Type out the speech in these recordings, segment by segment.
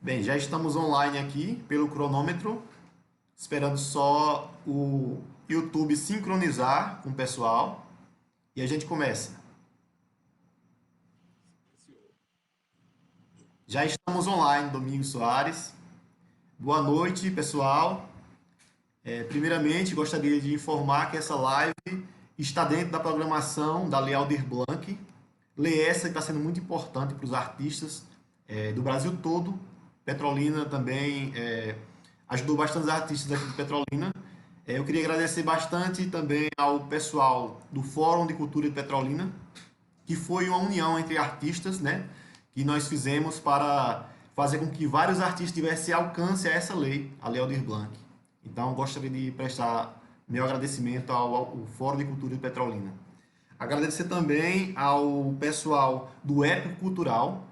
Bem, já estamos online aqui pelo cronômetro, esperando só o YouTube sincronizar com o pessoal e a gente começa. Já estamos online, Domingos Soares. Boa noite, pessoal. Primeiramente, gostaria de informar que essa live está dentro da programação da Lei Aldir Blanc. Lei essa que está sendo muito importante para os artistas do Brasil todo. Petrolina também ajudou bastante os artistas aqui de Petrolina. Eu queria agradecer bastante também ao pessoal do Fórum de Cultura de Petrolina, que foi uma união entre artistas, né, que nós fizemos para fazer com que vários artistas tivessem alcance a essa lei, a Lei Aldir Blanc. Então, gostaria de prestar meu agradecimento ao Fórum de Cultura de Petrolina. Agradecer também ao pessoal do Épico Cultural,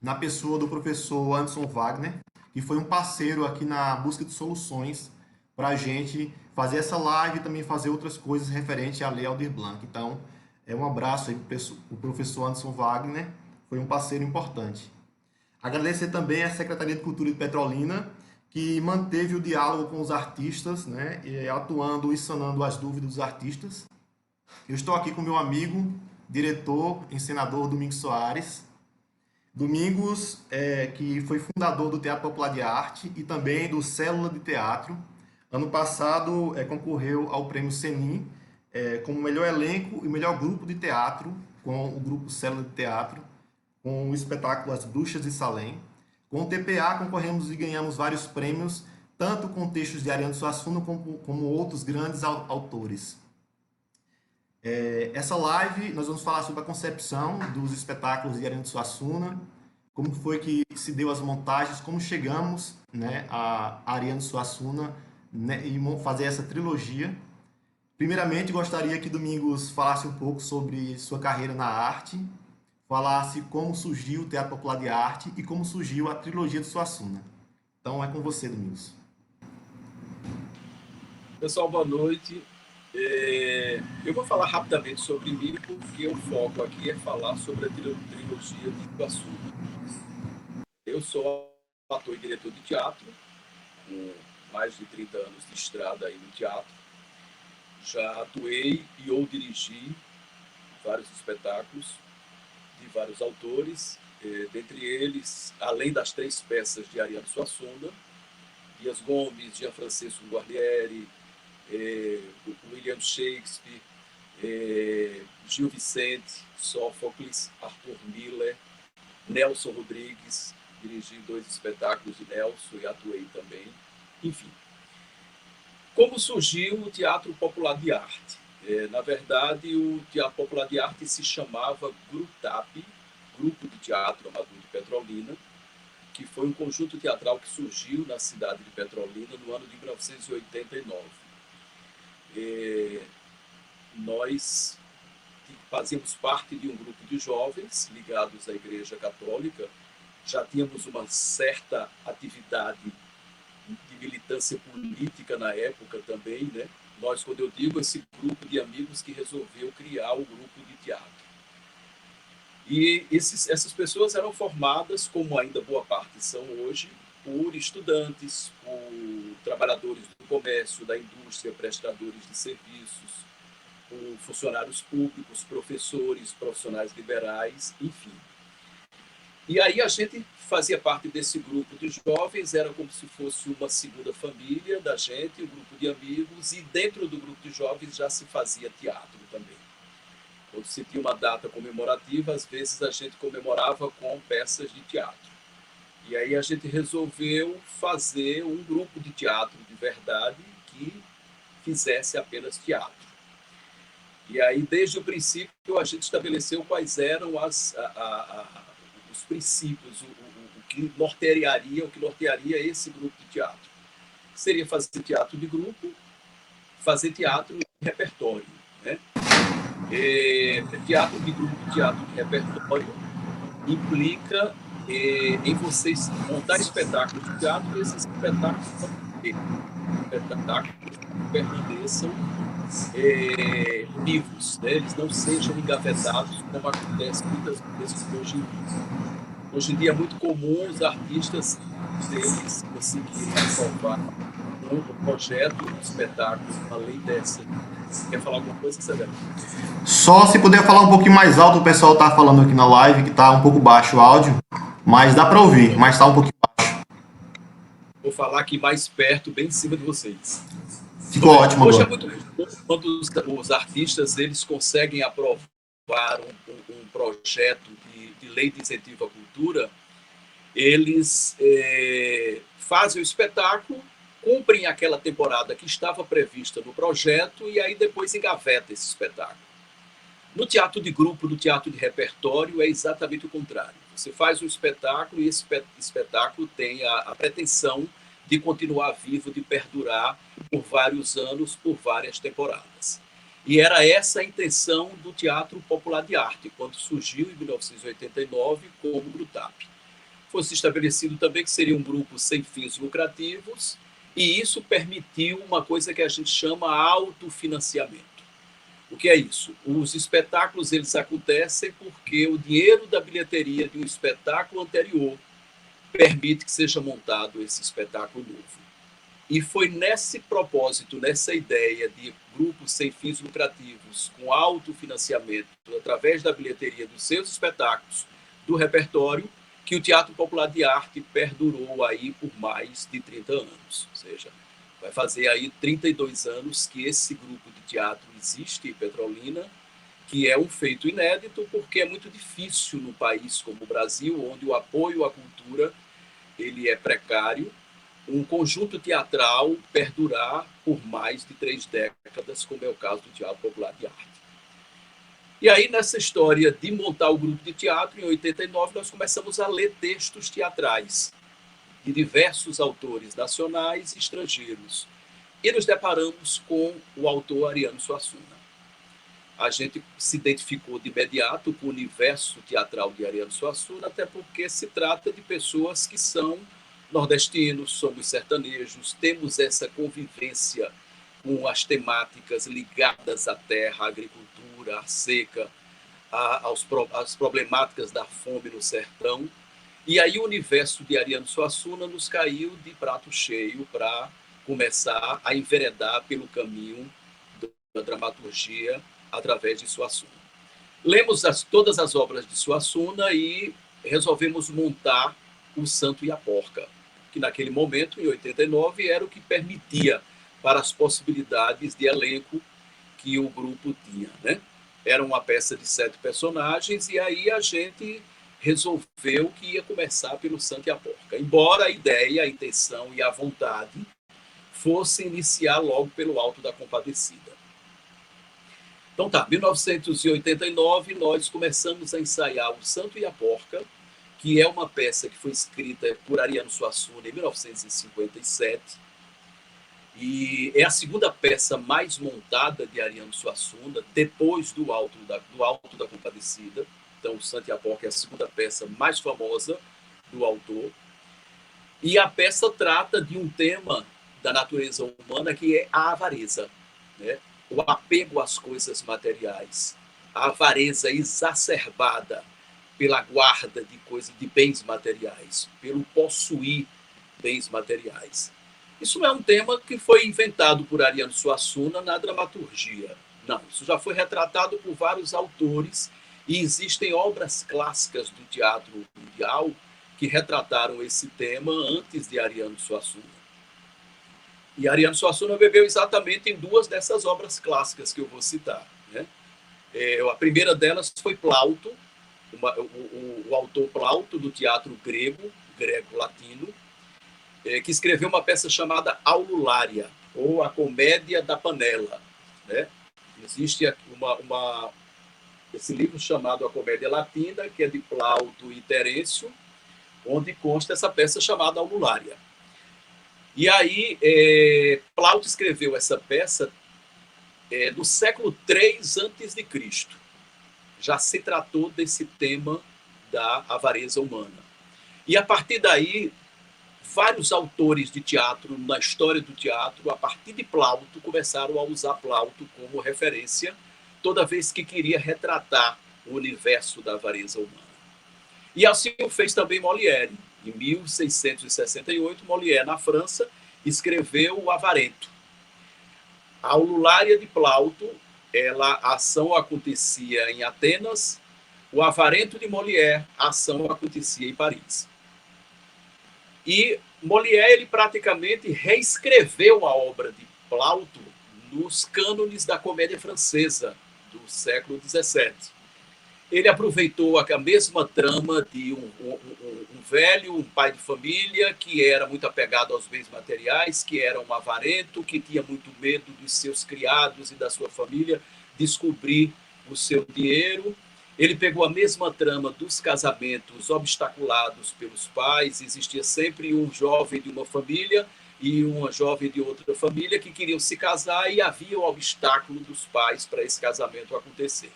na pessoa do professor Anderson Wagner, que foi um parceiro aqui na busca de soluções para a gente fazer essa live e também fazer outras coisas referentes à Lei Aldir Blanc. Então, um abraço aí para o professor Anderson Wagner, foi um parceiro importante. Agradecer também à Secretaria de Cultura de Petrolina, que manteve o diálogo com os artistas, né, atuando e sanando as dúvidas dos artistas. Eu estou aqui com meu amigo, diretor, encenador Domingos Soares. Domingos, que foi fundador do Teatro Popular de Arte e também do Célula de Teatro. Ano passado, concorreu ao Prêmio Senin como melhor elenco e melhor grupo de teatro, com o grupo Célula de Teatro, com o espetáculo As Bruxas de Salem. Com o TPA, concorremos e ganhamos vários prêmios, tanto com textos de Ariano Suassuna como outros grandes autores. Essa live nós vamos falar sobre a concepção dos espetáculos de Ariano Suassuna, como foi que se deu as montagens, como chegamos, né, a Ariano Suassuna, né, e fazer essa trilogia. Primeiramente, gostaria que Domingos falasse um pouco sobre sua carreira na arte, falasse como surgiu o Teatro Popular de Arte e como surgiu a trilogia de Suassuna. Então é com você, Domingos. Pessoal, boa noite. Eu vou falar rapidamente sobre mim, porque o foco aqui é falar sobre a trilogia de Suassuna. Eu sou ator e diretor de teatro, com mais de 30 anos de estrada aí no teatro. Já atuei e ou dirigi vários espetáculos de vários autores, dentre eles, além das 3 peças de Ariano Suassuna, Dias Gomes, Gianfrancesco Guarnieri, William Shakespeare, Gil Vicente, Sófocles, Arthur Miller, Nelson Rodrigues, dirigi 2 espetáculos de Nelson e atuei também. Enfim, como surgiu o Teatro Popular de Arte? Na verdade, o Teatro Popular de Arte se chamava GRUTAP, Grupo de Teatro Amador de Petrolina, que foi um conjunto teatral que surgiu na cidade de Petrolina no ano de 1989. Nós fazíamos parte de um grupo de jovens ligados à Igreja Católica, já tínhamos uma certa atividade de militância política na época também, né? Nós, quando eu digo, esse grupo de amigos que resolveu criar o grupo de teatro. E essas pessoas eram formadas, como ainda boa parte são hoje, por estudantes, por trabalhadores do comércio, da indústria, prestadores de serviços, por funcionários públicos, professores, profissionais liberais, enfim. E aí a gente fazia parte desse grupo de jovens, era como se fosse uma segunda família da gente, um grupo de amigos, e dentro do grupo de jovens já se fazia teatro também. Quando se tinha uma data comemorativa, às vezes a gente comemorava com peças de teatro. E aí a gente resolveu fazer um grupo de teatro de verdade que fizesse apenas teatro. E aí, desde o princípio, a gente estabeleceu quais eram os princípios, o que nortearia esse grupo de teatro. Seria fazer teatro de grupo, fazer teatro de repertório, né? Teatro de grupo, teatro de repertório implica em vocês montar espetáculos de teatro e esses espetáculos permaneçam vivos, né? Eles não sejam engavetados, como acontece muitas vezes hoje em dia. Hoje em dia é muito comum os artistas deles conseguirem aprovar um projeto, um espetáculo, além dessa. Quer falar alguma coisa, Severo? Só se puder falar um pouquinho mais alto, o pessoal tá falando aqui na live que tá um pouco baixo o áudio, mas dá para ouvir, mas tá um pouquinho baixo. Vou falar aqui mais perto, bem em cima de vocês. Ficou ótimo Hoje é agora. muito comum quando os artistas eles conseguem aprovar um projeto de lei de incentivo à cultura, eles fazem o espetáculo, cumprem aquela temporada que estava prevista no projeto e aí depois engaveta esse espetáculo. No teatro de grupo, no teatro de repertório, é exatamente o contrário. Você faz um espetáculo e esse espetáculo tem a pretensão de continuar vivo, de perdurar por vários anos, por várias temporadas. E era essa a intenção do Teatro Popular de Arte, quando surgiu em 1989 como Grutap. Fosse estabelecido também que seria um grupo sem fins lucrativos, e isso permitiu uma coisa que a gente chama autofinanciamento. O que é isso? Os espetáculos eles acontecem porque o dinheiro da bilheteria de um espetáculo anterior permite que seja montado esse espetáculo novo. E foi nesse propósito, nessa ideia de grupos sem fins lucrativos, com autofinanciamento, através da bilheteria dos seus espetáculos, do repertório, que o Teatro Popular de Arte perdurou aí por mais de 30 anos. Ou seja, vai fazer aí 32 anos que esse grupo de teatro existe em Petrolina, que é um feito inédito, porque é muito difícil no país como o Brasil, onde o apoio à cultura ele é precário, um conjunto teatral perdurar por mais de 3 décadas, como é o caso do Teatro Popular de Arte. E aí, nessa história de montar o grupo de teatro, em 89, nós começamos a ler textos teatrais de diversos autores nacionais e estrangeiros. E nos deparamos com o autor Ariano Suassuna. A gente se identificou de imediato com o universo teatral de Ariano Suassuna, até porque se trata de pessoas que são nordestinos, somos sertanejos, temos essa convivência com as temáticas ligadas à terra, à agricultura, à seca, às problemáticas da fome no sertão. E aí o universo de Ariano Suassuna nos caiu de prato cheio para começar a enveredar pelo caminho da dramaturgia através de Suassuna. Lemos todas as obras de Suassuna e resolvemos montar O Santo e a Porca, que naquele momento, em 89, era o que permitia para as possibilidades de elenco que o grupo tinha, né? Era uma peça de 7 personagens e aí a gente resolveu que ia começar pelo Santo e a Porca. Embora a ideia, a intenção e a vontade fosse iniciar logo pelo Alto da Compadecida. Então tá, 1989 nós começamos a ensaiar O Santo e a Porca, que é uma peça que foi escrita por Ariano Suassuna em 1957, e é a segunda peça mais montada de Ariano Suassuna, depois do Alto da Compadecida. Então, O Santo e a Porca é a segunda peça mais famosa do autor. E a peça trata de um tema da natureza humana que é a avareza, né? O apego às coisas materiais, a avareza exacerbada pela guarda de coisas, de bens materiais, pelo possuir bens materiais. Isso não é um tema que foi inventado por Ariano Suassuna na dramaturgia. Não, isso já foi retratado por vários autores e existem obras clássicas do teatro mundial que retrataram esse tema antes de Ariano Suassuna. E Ariano Suassuna bebeu exatamente em 2 dessas obras clássicas que eu vou citar, né? A primeira delas foi Plauto, o autor Plauto, do teatro grego-latino, que escreveu uma peça chamada Aululária, ou A Comédia da Panela, né? Existe esse livro chamado A Comédia Latina, que é de Plauto e Terêncio, onde consta essa peça chamada Aululária. E aí, Plauto escreveu essa peça no século III a.C. Já se tratou desse tema da avareza humana. E a partir daí, vários autores de teatro, na história do teatro, a partir de Plauto, começaram a usar Plauto como referência, toda vez que queria retratar o universo da avareza humana. E assim o fez também Molière. Em 1668, Molière, na França, escreveu o Avarento. A Aululária de Plauto, a ação acontecia em Atenas, o Avarento de Molière, a ação acontecia em Paris. E Molière, ele praticamente reescreveu a obra de Plauto nos cânones da comédia francesa do século XVII. Ele aproveitou a mesma trama de um velho, um pai de família, que era muito apegado aos bens materiais, que era um avarento, que tinha muito medo dos seus criados e da sua família descobrir o seu dinheiro. Ele pegou a mesma trama dos casamentos obstaculados pelos pais. Existia sempre um jovem de uma família e uma jovem de outra família que queriam se casar, e havia o obstáculo dos pais para esse casamento acontecer.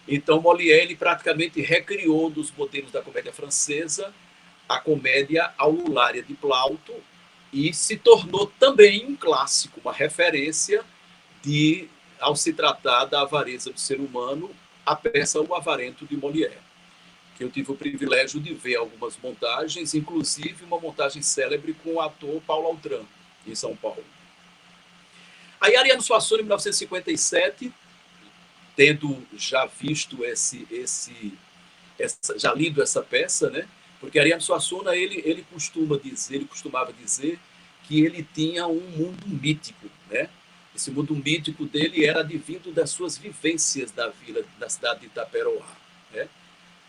Então, Molière, ele praticamente recriou dos modelos da comédia francesa a comédia Aululária de Plauto, e se tornou também um clássico, uma referência ao se tratar da avareza do ser humano, a peça O Avarento de Molière, que eu tive o privilégio de ver algumas montagens, inclusive uma montagem célebre com o ator Paulo Autran, em São Paulo. Aí Ariano Suassuna, em 1957, tendo já visto já lido essa peça, né? Porque Ariano Suassuna, ele costumava dizer que ele tinha um mundo mítico, né? Esse mundo mítico dele era advindo das suas vivências da cidade de Itaperoá, né?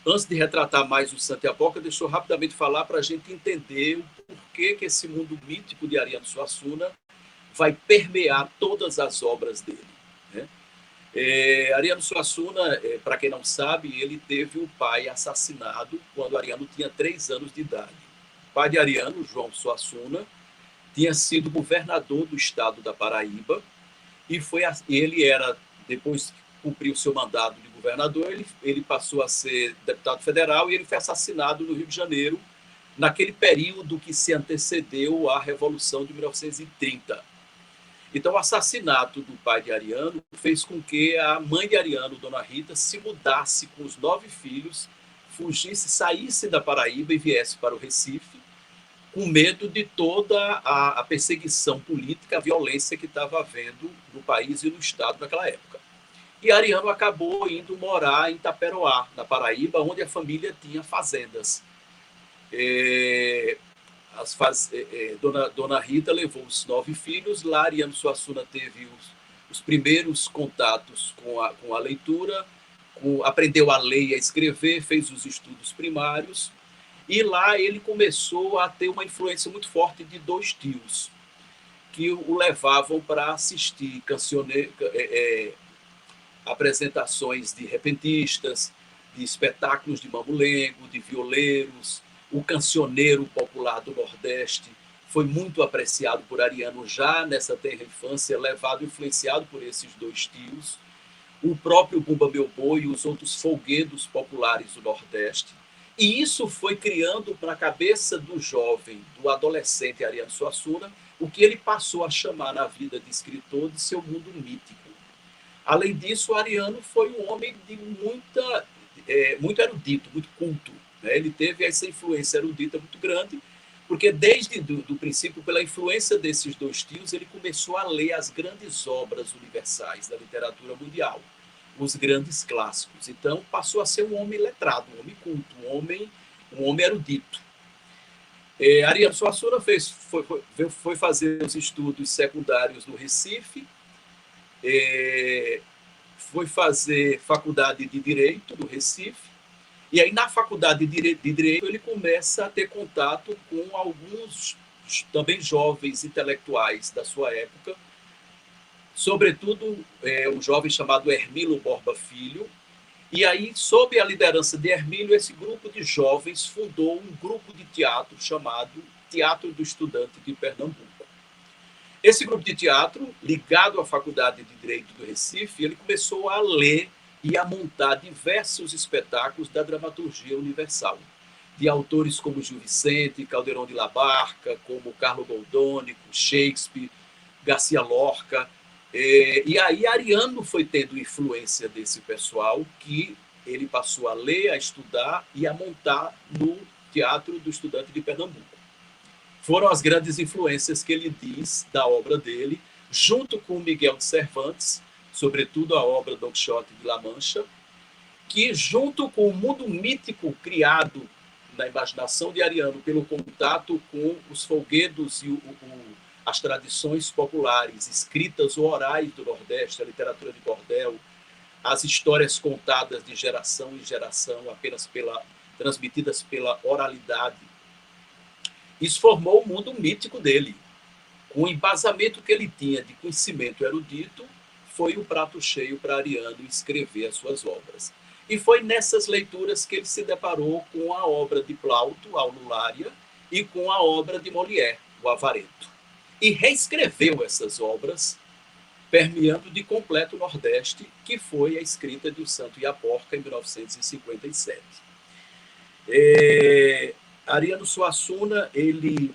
Antes de retratar mais o Santa e a Porca, deixa eu rapidamente falar para a gente entender o porquê que esse mundo mítico de Ariano Suassuna vai permear todas as obras dele, né? Ariano Suassuna, para quem não sabe, ele teve o pai assassinado quando Ariano tinha 3 anos de idade. O pai de Ariano, João Suassuna, tinha sido governador do estado da Paraíba, e depois que cumpriu seu mandato de governador, ele passou a ser deputado federal, e ele foi assassinado no Rio de Janeiro, naquele período que se antecedeu à Revolução de 1930. Então, o assassinato do pai de Ariano fez com que a mãe de Ariano, Dona Rita, se mudasse com os 9 filhos, saísse da Paraíba e viesse para o Recife, com medo de toda a perseguição política, a violência que estava havendo no país e no estado naquela época. E Ariano acabou indo morar em Itaperoá, na Paraíba, onde a família tinha fazendas. Dona Rita levou os 9 filhos. Lá Ariano Suassuna teve os primeiros contatos com a leitura, aprendeu a ler e a escrever, fez os estudos primários, e lá ele começou a ter uma influência muito forte de 2 tios, que o levavam para assistir apresentações de repentistas, de espetáculos de mamulengo, de violeiros. O cancioneiro popular do Nordeste foi muito apreciado por Ariano já nessa tenra infância, influenciado por esses 2 tios. O próprio Bumba Meu Boi e os outros folguedos populares do Nordeste. E isso foi criando para a cabeça do jovem, do adolescente Ariano Suassuna, o que ele passou a chamar na vida de escritor de seu mundo mítico. Além disso, Ariano foi um homem de muito erudito, muito culto, né? Ele teve essa influência erudita muito grande, porque desde o princípio, pela influência desses 2 tios, ele começou a ler as grandes obras universais da literatura mundial, os grandes clássicos. Então, passou a ser um homem letrado, um homem culto, um homem erudito. Ariano Suassuna foi fazer os estudos secundários no Recife, foi fazer faculdade de Direito no Recife, e aí na faculdade de Direito ele começa a ter contato com alguns também jovens intelectuais da sua época, sobretudo um jovem chamado Hermílio Borba Filho. E aí, sob a liderança de Hermílio, esse grupo de jovens fundou um grupo de teatro chamado Teatro do Estudante de Pernambuco. Esse grupo de teatro, ligado à Faculdade de Direito do Recife, ele começou a ler e a montar diversos espetáculos da dramaturgia universal, de autores como Gil Vicente, Caldeirão de la Barca, como Carlo Goldoni, Shakespeare, Garcia Lorca. E aí Ariano foi tendo influência desse pessoal que ele passou a ler, a estudar e a montar no Teatro do Estudante de Pernambuco. Foram as grandes influências que ele diz da obra dele, junto com Miguel de Cervantes, sobretudo a obra Don Quixote de La Mancha, que, junto com o mundo mítico criado na imaginação de Ariano pelo contato com os folguedos e as tradições populares, escritas ou orais do Nordeste, a literatura de cordel, as histórias contadas de geração em geração, apenas transmitidas pela oralidade. Isso formou o mundo mítico dele. Com o embasamento que ele tinha de conhecimento erudito, foi o prato cheio para Ariano escrever as suas obras. E foi nessas leituras que ele se deparou com a obra de Plauto, a Aululária, e com a obra de Molière, o Avarento. E reescreveu essas obras, permeando de completo o Nordeste, que foi a escrita de O Santo e a Porca, em 1957. Ariano Suassuna, ele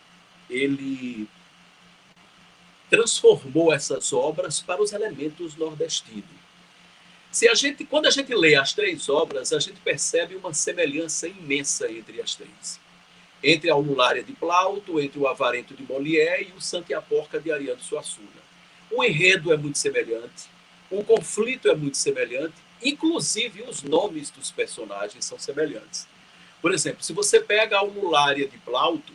transformou essas obras para os elementos nordestinos. Quando a gente lê as três obras, a gente percebe uma semelhança imensa entre as três. Entre a Aululária de Plauto, entre o Avarento de Molière e o Santo e a Porca de Ariano Suassuna. O enredo é muito semelhante, o conflito é muito semelhante, inclusive os nomes dos personagens são semelhantes. Por exemplo, se você pega a Aululária de Plauto,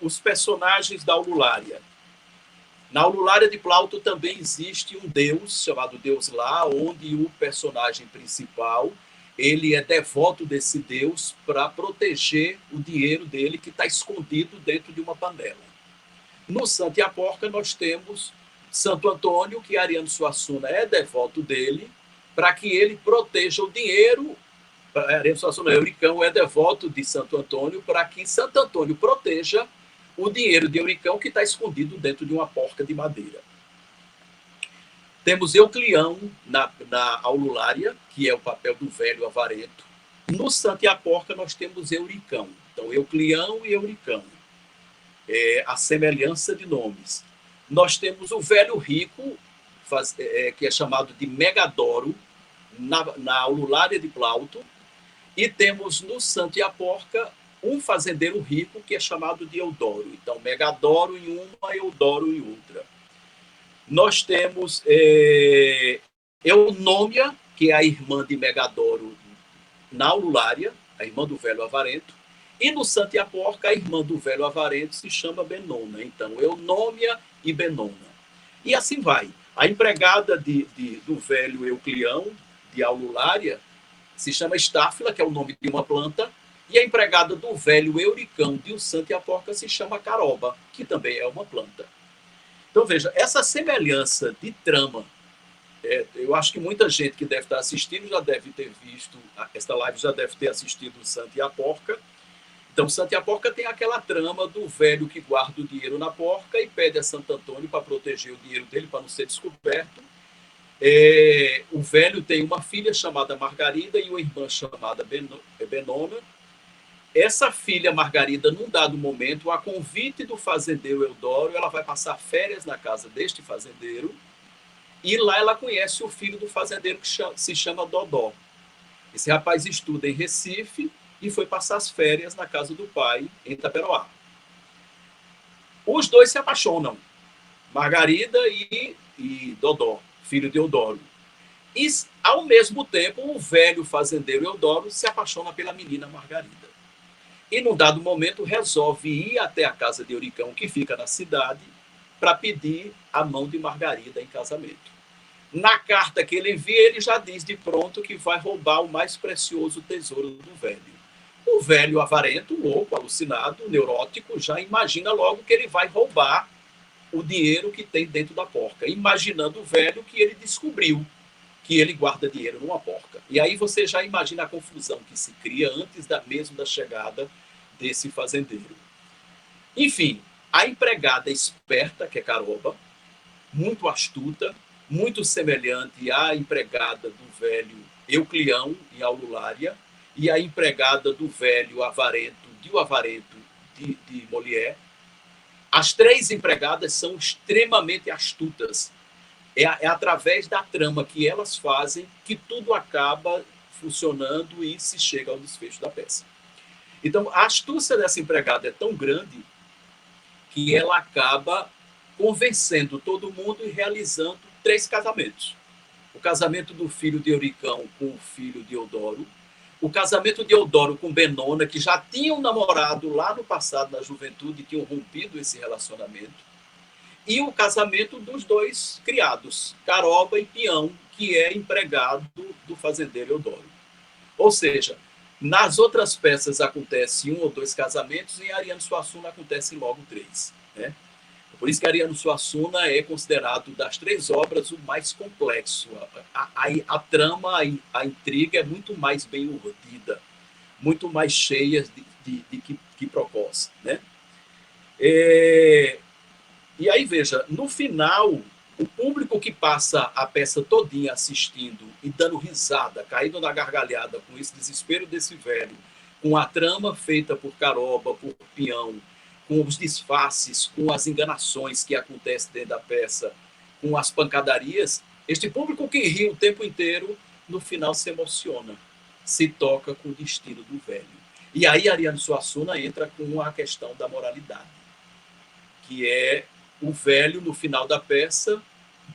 os personagens da Aululária. Na Aululária de Plauto também existe um deus, chamado Deus Lá, onde o personagem principal ele é devoto desse deus para proteger o dinheiro dele que está escondido dentro de uma panela. No Santo e a Porca nós temos Santo Antônio, que Ariano Suassuna é devoto dele, para que ele proteja o dinheiro. Ariano Suassuna, Euricão, é devoto de Santo Antônio para que Santo Antônio proteja o dinheiro de Euricão que está escondido dentro de uma porca de madeira. Temos Euclião na Aululária, que é o papel do velho Avarento. No Santo e a Porca nós temos Euricão. Então, Euclião e Euricão. A semelhança de nomes. Nós temos o velho rico, que é chamado de Megadoro, na Aululária de Plauto. E temos no Santo e a Porca um fazendeiro rico que é chamado de Eudoro. Então, Megadoro em uma, Eudoro em outra. Nós temos Eunômia, que é a irmã de Megadoro na Aululária, a irmã do velho Avarento. E no Santo e a Porca, a irmã do velho Avarento se chama Benona. Então, Eunômia e Benona. E assim vai. A empregada do velho Euclião, de Aululária, se chama Estáfila, que é o nome de uma planta, e a empregada do velho Euricão de O Santo e a Porca se chama Caroba, que também é uma planta. Então, veja, essa semelhança de trama, eu acho que muita gente que deve estar assistindo já deve ter visto, esta live já deve ter assistido O Santo e a Porca. Então, O Santo e a Porca tem aquela trama do velho que guarda o dinheiro na porca e pede a Santo Antônio para proteger o dinheiro dele, para não ser descoberto. O velho tem uma filha chamada Margarida e uma irmã chamada Benona. Essa filha Margarida, num dado momento, a convite do fazendeiro Eudoro, ela vai passar férias na casa deste fazendeiro e lá ela conhece o filho do fazendeiro que se chama Dodó. Esse rapaz estuda em Recife e foi passar as férias na casa do pai, em Itaperoá. Os dois se apaixonam, Margarida e Dodó, filho de Eudoro. E, ao mesmo tempo, o velho fazendeiro Eudoro se apaixona pela menina Margarida. E, num dado momento, resolve ir até a casa de Euricão, que fica na cidade, para pedir a mão de Margarida em casamento. Na carta que ele envia, ele já diz de pronto que vai roubar o mais precioso tesouro do velho. O velho avarento, louco, alucinado, neurótico, já imagina logo que ele vai roubar o dinheiro que tem dentro da porca, imaginando o velho que ele descobriu que ele guarda dinheiro numa porca. E aí você já imagina a confusão que se cria antes mesmo da chegada desse fazendeiro. Enfim, a empregada esperta, que é Caroba, muito astuta, muito semelhante à empregada do velho Euclião, em Aululária, e a empregada do velho Avarento, de Molière. As três empregadas são extremamente astutas. é através da trama que elas fazem que tudo acaba funcionando e se chega ao desfecho da peça. Então, a astúcia dessa empregada é tão grande que ela acaba convencendo todo mundo e realizando 3 casamentos. O casamento do filho de Euricão com o filho de Eudoro, o casamento de Eudoro com Benona, que já tinham namorado lá no passado, na juventude, tinham rompido esse relacionamento, e o casamento dos 2 criados, Caroba e Peão, que é empregado do fazendeiro Eudoro. Ou seja, nas outras peças acontece 1 ou 2 casamentos, e em Ariano Suassuna acontece logo 3. Né? Por isso que Ariano Suassuna é considerado, das 3 obras, o mais complexo. A trama, a intriga é muito mais bem urdida, muito mais cheia de que propôs. Né? E aí, veja, no final, o público que passa a peça todinha assistindo e dando risada, caindo na gargalhada com esse desespero desse velho, com a trama feita por Caroba, por Peão, com os disfarces, com as enganações que acontecem dentro da peça, com as pancadarias, este público que ri o tempo inteiro, no final se emociona, se toca com o destino do velho. E aí Ariano Suassuna entra com a questão da moralidade, que é o velho, no final da peça,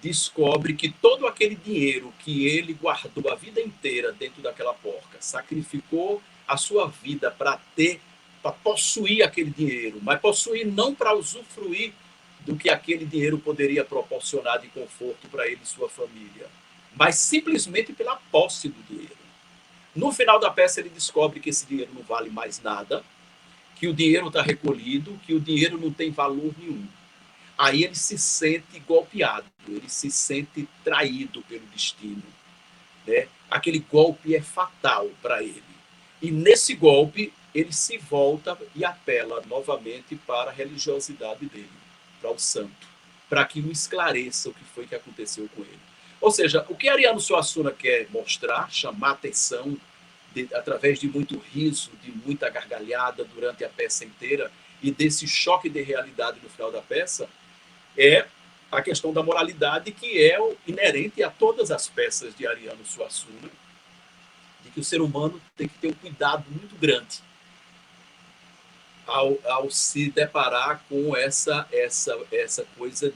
descobre que todo aquele dinheiro que ele guardou a vida inteira dentro daquela porca, sacrificou a sua vida para possuir aquele dinheiro, mas possuir não para usufruir do que aquele dinheiro poderia proporcionar de conforto para ele e sua família, mas simplesmente pela posse do dinheiro. No final da peça ele descobre que esse dinheiro não vale mais nada, que o dinheiro está recolhido, que o dinheiro não tem valor nenhum. Aí ele se sente golpeado, ele se sente traído pelo destino. Né? Aquele golpe é fatal para ele. E nesse golpe, ele se volta e apela novamente para a religiosidade dele, para o santo, para que o esclareça o que foi que aconteceu com ele. Ou seja, o que Ariano Suassuna quer mostrar, chamar atenção, através de muito riso, de muita gargalhada durante a peça inteira, e desse choque de realidade no final da peça, é a questão da moralidade, que é inerente a todas as peças de Ariano Suassuna, de que o ser humano tem que ter um cuidado muito grande ao se deparar com essa coisa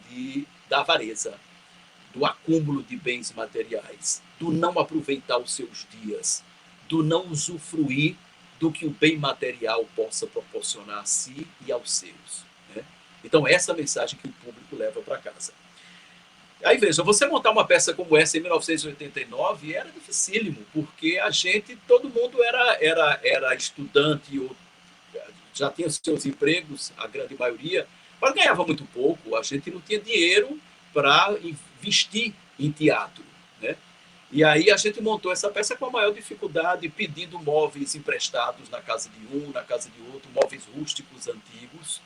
da avareza, do acúmulo de bens materiais, do não aproveitar os seus dias, do não usufruir do que o bem material possa proporcionar a si e aos seus. Né? Então, essa é a mensagem que o público leva para casa. Aí, veja, você montar uma peça como essa em 1989 era dificílimo, porque todo mundo era estudante, ou já tinha seus empregos, a grande maioria, mas ganhava muito pouco, a gente não tinha dinheiro para investir em teatro. Né? E aí a gente montou essa peça com a maior dificuldade, pedindo móveis emprestados na casa de um, na casa de outro, móveis rústicos antigos.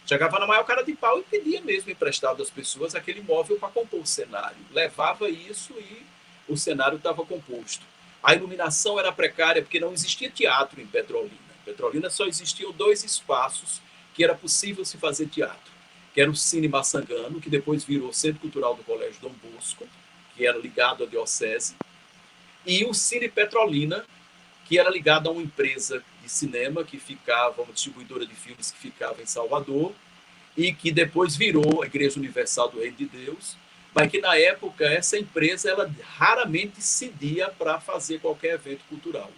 Chegava na maior cara de pau e pedia mesmo emprestado às pessoas aquele móvel para compor o cenário. Levava isso e o cenário estava composto. A iluminação era precária porque não existia teatro em Petrolina. Em Petrolina só existiam 2 espaços que era possível se fazer teatro, que era o Cine Massangano, que depois virou Centro Cultural do Colégio Dom Bosco, que era ligado à diocese, e o Cine Petrolina, que era ligado a uma empresa de cinema que ficava, uma distribuidora de filmes que ficava em Salvador, e que depois virou a Igreja Universal do Reino de Deus, mas que na época essa empresa ela raramente cedia para fazer qualquer evento cultural.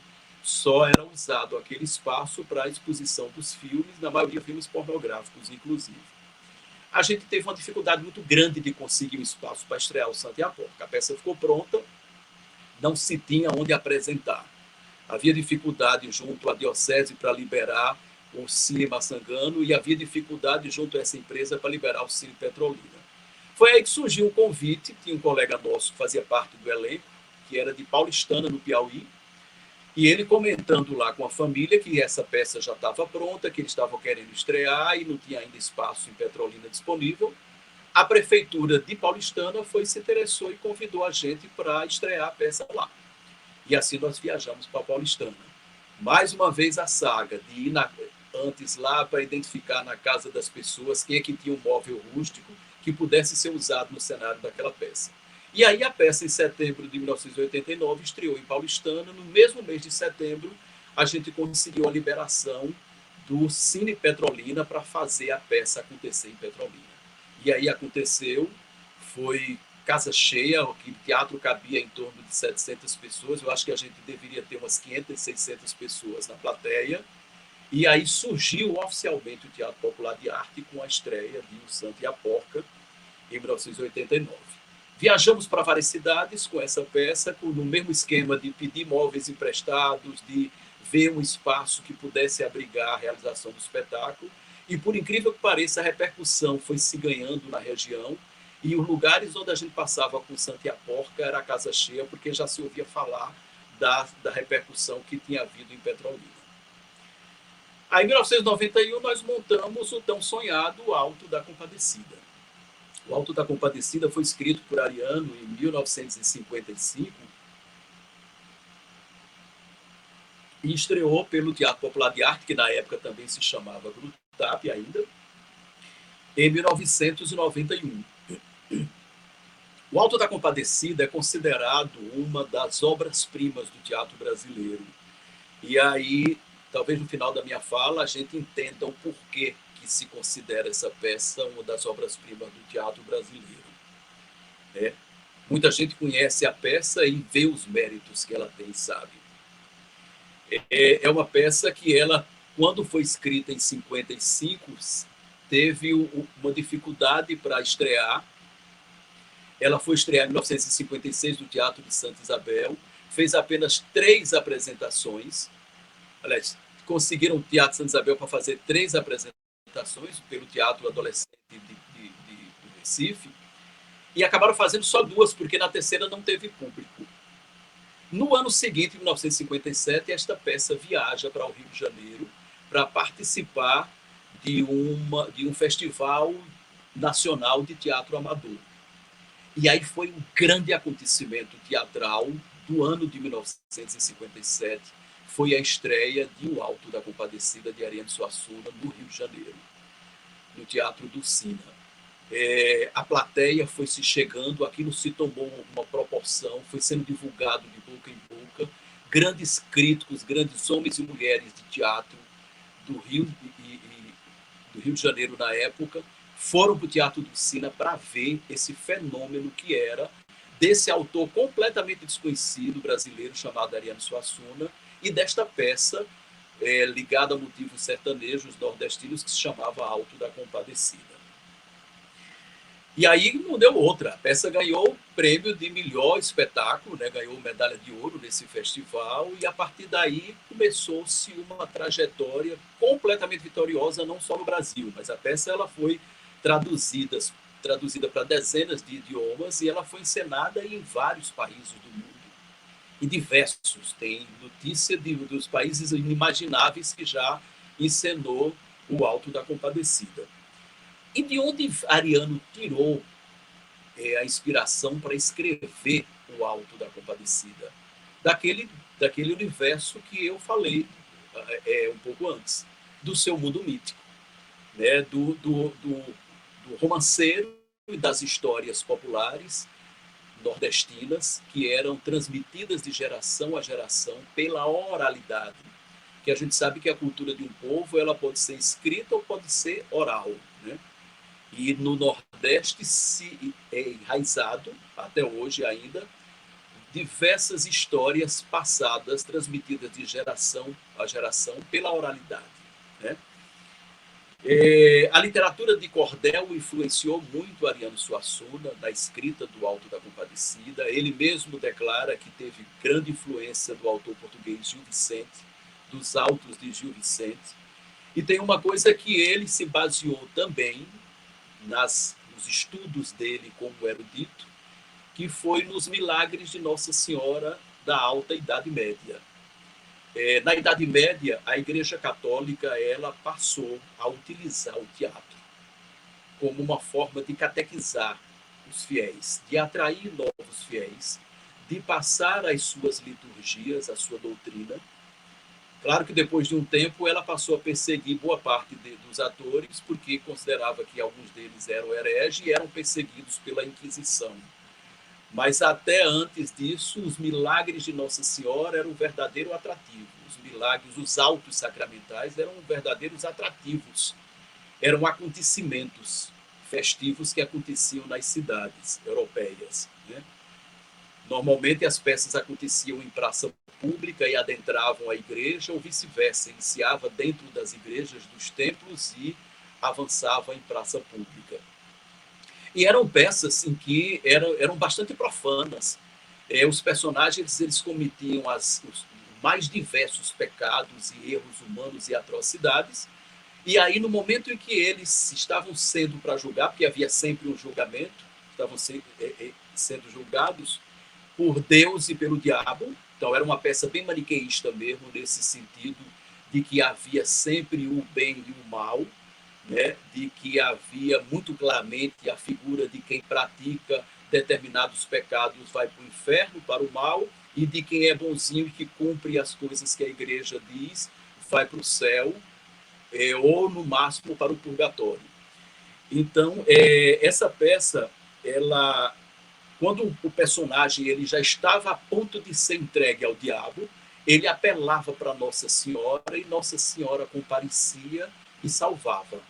Só era usado aquele espaço para a exposição dos filmes, na maioria filmes pornográficos, inclusive. A gente teve uma dificuldade muito grande de conseguir um espaço para estrear o Santo e a Porca. A peça ficou pronta, não se tinha onde apresentar. Havia dificuldade junto à diocese para liberar o Cine Massangano e havia dificuldade junto a essa empresa para liberar o Cine Petrolina. Foi aí que surgiu o convite, tinha um colega nosso que fazia parte do elenco, que era de Paulistana, no Piauí, e ele comentando lá com a família que essa peça já estava pronta, que eles estavam querendo estrear e não tinha ainda espaço em Petrolina disponível. A prefeitura de Paulistana se interessou e convidou a gente para estrear a peça lá. E assim nós viajamos para Paulistana. Mais uma vez a saga de ir antes lá para identificar na casa das pessoas quem é que tinha um móvel rústico que pudesse ser usado no cenário daquela peça. E aí a peça, em setembro de 1989, estreou em Paulistana. No mesmo mês de setembro, a gente conseguiu a liberação do Cine Petrolina para fazer a peça acontecer em Petrolina. E aí aconteceu, foi casa cheia, o teatro cabia em torno de 700 pessoas, eu acho que a gente deveria ter umas 500, 600 pessoas na plateia, e aí surgiu oficialmente o Teatro Popular de Arte com a estreia de O Santo e a Porca, em 1989. Viajamos para várias cidades com essa peça, no mesmo esquema de pedir móveis emprestados, de ver um espaço que pudesse abrigar a realização do espetáculo. E, por incrível que pareça, a repercussão foi se ganhando na região, e os lugares onde a gente passava com Santa e a Porca era a casa cheia, porque já se ouvia falar da repercussão que tinha havido em Petrolina. Aí, em 1991, nós montamos o tão sonhado Alto da Compadecida. O Alto da Compadecida foi escrito por Ariano em 1955 e estreou pelo Teatro Popular de Arte, que na época também se chamava Grutap ainda, em 1991. O Alto da Compadecida é considerado uma das obras-primas do teatro brasileiro. E aí, talvez no final da minha fala, a gente entenda o porquê que se considera essa peça uma das obras-primas do teatro brasileiro. Muita gente conhece a peça e vê os méritos que ela tem, sabe? É uma peça que ela, quando foi escrita em 55, teve uma dificuldade para estrear. Ela foi estrear em 1956 no Teatro de Santa Isabel, fez apenas 3 apresentações. Aliás, conseguiram o Teatro de Santa Isabel para fazer 3 apresentações pelo Teatro Adolescente do Recife, e acabaram fazendo só 2, porque na terceira não teve público. No ano seguinte, em 1957, esta peça viaja para o Rio de Janeiro para participar de um festival nacional de teatro amador. E aí foi um grande acontecimento teatral do ano de 1957, foi a estreia de O Alto da Compadecida, de Ariano Suassuna, no Rio de Janeiro, no Teatro do Sina. A plateia foi se chegando, aquilo se tomou uma proporção, foi sendo divulgado de boca em boca, grandes críticos, grandes homens e mulheres de teatro do Rio de Janeiro na época, foram para o Teatro do Sina para ver esse fenômeno que era desse autor completamente desconhecido brasileiro chamado Ariano Suassuna, e desta peça ligada a motivos sertanejos nordestinos que se chamava Alto da Compadecida. E aí não deu outra, a peça ganhou o prêmio de melhor espetáculo, né? Ganhou medalha de ouro nesse festival, e a partir daí começou-se uma trajetória completamente vitoriosa, não só no Brasil, mas a peça ela foi traduzida para dezenas de idiomas, e ela foi encenada em vários países do mundo, em diversos. Tem notícia dos países inimagináveis que já encenou o Alto da Compadecida. E de onde Ariano tirou a inspiração para escrever o Alto da Compadecida? Daquele universo que eu falei um pouco antes, do seu mundo mítico, né? do romanceiro e das histórias populares nordestinas que eram transmitidas de geração a geração pela oralidade, que a gente sabe que a cultura de um povo ela pode ser escrita ou pode ser oral, né? E no Nordeste se é enraizado, até hoje ainda, diversas histórias passadas, transmitidas de geração a geração pela oralidade, né? A literatura de cordel influenciou muito Ariano Suassuna na escrita do Alto da Compadecida. Ele mesmo declara que teve grande influência do autor português Gil Vicente, dos autos de Gil Vicente. E tem uma coisa que ele se baseou também nos estudos dele como erudito, que foi nos milagres de Nossa Senhora da Alta Idade Média. Na Idade Média, a Igreja Católica ela passou a utilizar o teatro como uma forma de catequizar os fiéis, de atrair novos fiéis, de passar as suas liturgias, a sua doutrina. Claro que depois de um tempo ela passou a perseguir boa parte dos atores, porque considerava que alguns deles eram hereges e eram perseguidos pela Inquisição. Mas até antes disso, os milagres de Nossa Senhora eram um verdadeiro atrativo. Os milagres, os autos sacramentais eram verdadeiros atrativos. Eram acontecimentos festivos que aconteciam nas cidades europeias, né? Normalmente as peças aconteciam em praça pública e adentravam a igreja, ou vice-versa, iniciava dentro das igrejas, dos templos e avançava em praça pública. E eram peças em que eram bastante profanas. Os personagens eles cometiam os mais diversos pecados e erros humanos e atrocidades. E aí, no momento em que eles estavam sendo para julgar, porque havia sempre um julgamento, estavam sendo julgados por Deus e pelo diabo. Então, era uma peça bem maniqueísta mesmo, nesse sentido de que havia sempre o bem e o mal, né? De que havia muito claramente a figura de quem pratica determinados pecados vai para o inferno, para o mal, e de quem é bonzinho e que cumpre as coisas que a igreja diz, vai para o céu, ou no máximo para o purgatório. Então, essa peça, ela, quando o personagem ele já estava a ponto de ser entregue ao diabo, ele apelava para Nossa Senhora e Nossa Senhora comparecia e salvava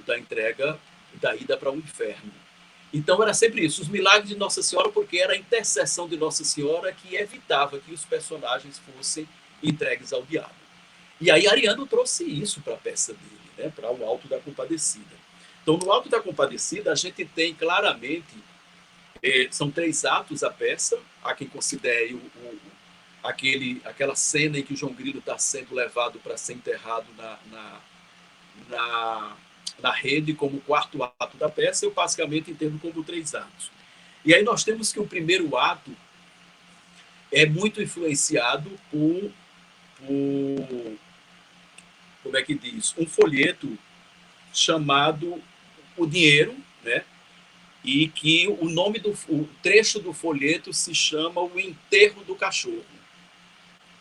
da entrega, da ida para o inferno. Então era sempre isso, os milagres de Nossa Senhora, porque era a intercessão de Nossa Senhora que evitava que os personagens fossem entregues ao diabo. E aí Ariano trouxe isso para a peça dele, né, para o Alto da Compadecida. Então, no Alto da Compadecida, a gente tem claramente, são 3 atos a peça, há quem considere aquela cena em que o João Grilo está sendo levado para ser enterrado na rede como o 4º ato da peça, eu basicamente entendo como 3 atos. E aí nós temos que o primeiro ato é muito influenciado por como é que diz, um folheto chamado O Dinheiro, né? E que o nome o trecho do folheto se chama O Enterro do Cachorro,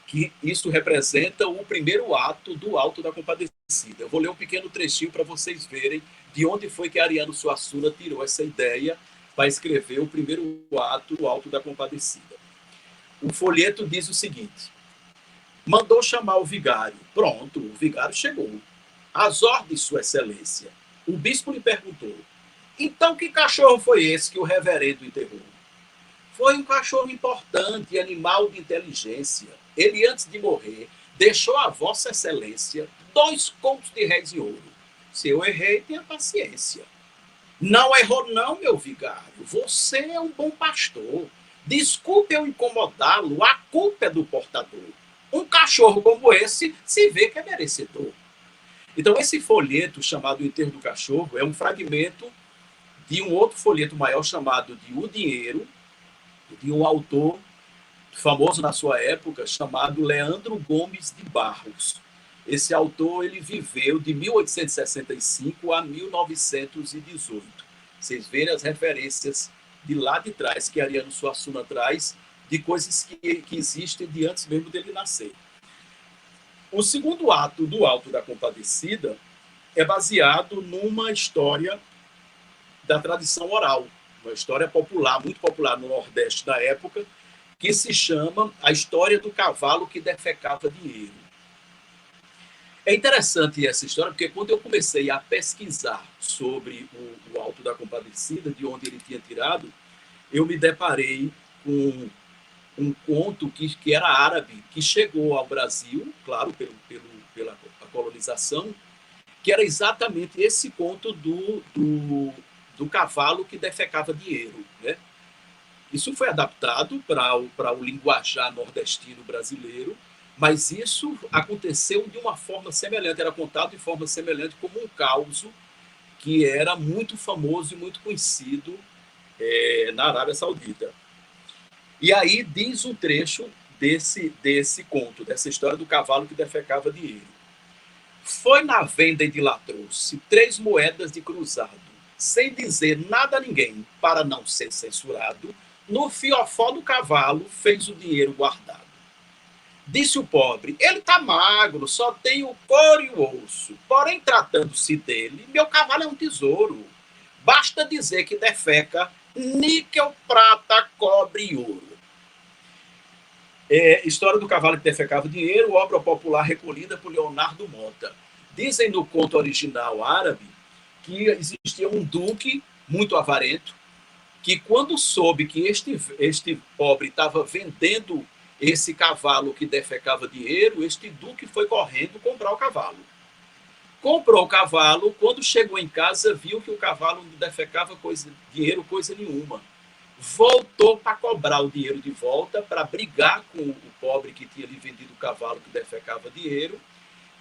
que isso representa o primeiro ato do Alto da Compadecida. Eu vou ler um pequeno trechinho para vocês verem de onde foi que Ariano Suassuna tirou essa ideia para escrever o primeiro ato do Alto da Compadecida. O folheto diz o seguinte: mandou chamar o vigário. Pronto, o vigário chegou. Às ordens, Sua Excelência. O bispo lhe perguntou: então que cachorro foi esse que o reverendo enterrou? Foi um cachorro importante, animal de inteligência. Ele, antes de morrer, deixou a Vossa Excelência 2 contos de réis em ouro. Se eu errei, tenha paciência. Não errou não, meu vigário. Você é um bom pastor. Desculpe eu incomodá-lo, a culpa é do portador. Um cachorro como esse se vê que é merecedor. Então, esse folheto chamado O Enterro do Cachorro é um fragmento de um outro folheto maior chamado de O Dinheiro, de um autor famoso na sua época chamado Leandro Gomes de Barros. Esse autor ele viveu de 1865 a 1918. Vocês verem as referências de lá de trás que Ariano Suassuna traz de coisas que existem de antes mesmo dele nascer. O segundo ato do Alto da Compadecida é baseado numa história da tradição oral, uma história popular, muito popular no Nordeste da época, que se chama A História do Cavalo que Defecava Dinheiro. É interessante essa história, porque quando eu comecei a pesquisar sobre o Alto da Compadecida, de onde ele tinha tirado, eu me deparei com um conto que era árabe, que chegou ao Brasil, claro, pela colonização, que era exatamente esse conto do cavalo que defecava dinheiro, né? Isso foi adaptado para o linguajar nordestino brasileiro, mas isso aconteceu de uma forma semelhante, era contado de forma semelhante como um causo que era muito famoso e muito conhecido na Arábia Saudita. E aí diz um trecho desse conto, dessa história do cavalo que defecava dinheiro. Foi na venda e dilatrou-se 3 moedas de cruzado, sem dizer nada a ninguém, para não ser censurado, no fiofó do cavalo fez o dinheiro guardado. Disse o pobre, ele tá magro, só tem o couro e o osso, porém tratando-se dele, meu cavalo é um tesouro. Basta dizer que defeca níquel, prata, cobre e ouro. História do cavalo que defecava dinheiro, obra popular recolhida por Leonardo Mota. Dizem no conto original árabe que existia um duque muito avarento, que quando soube que este pobre estava vendendo esse cavalo que defecava dinheiro, este duque foi correndo comprar o cavalo. Comprou o cavalo, quando chegou em casa, viu que o cavalo não defecava dinheiro coisa nenhuma. Voltou para cobrar o dinheiro de volta, para brigar com o pobre que tinha lhe vendido o cavalo que defecava dinheiro,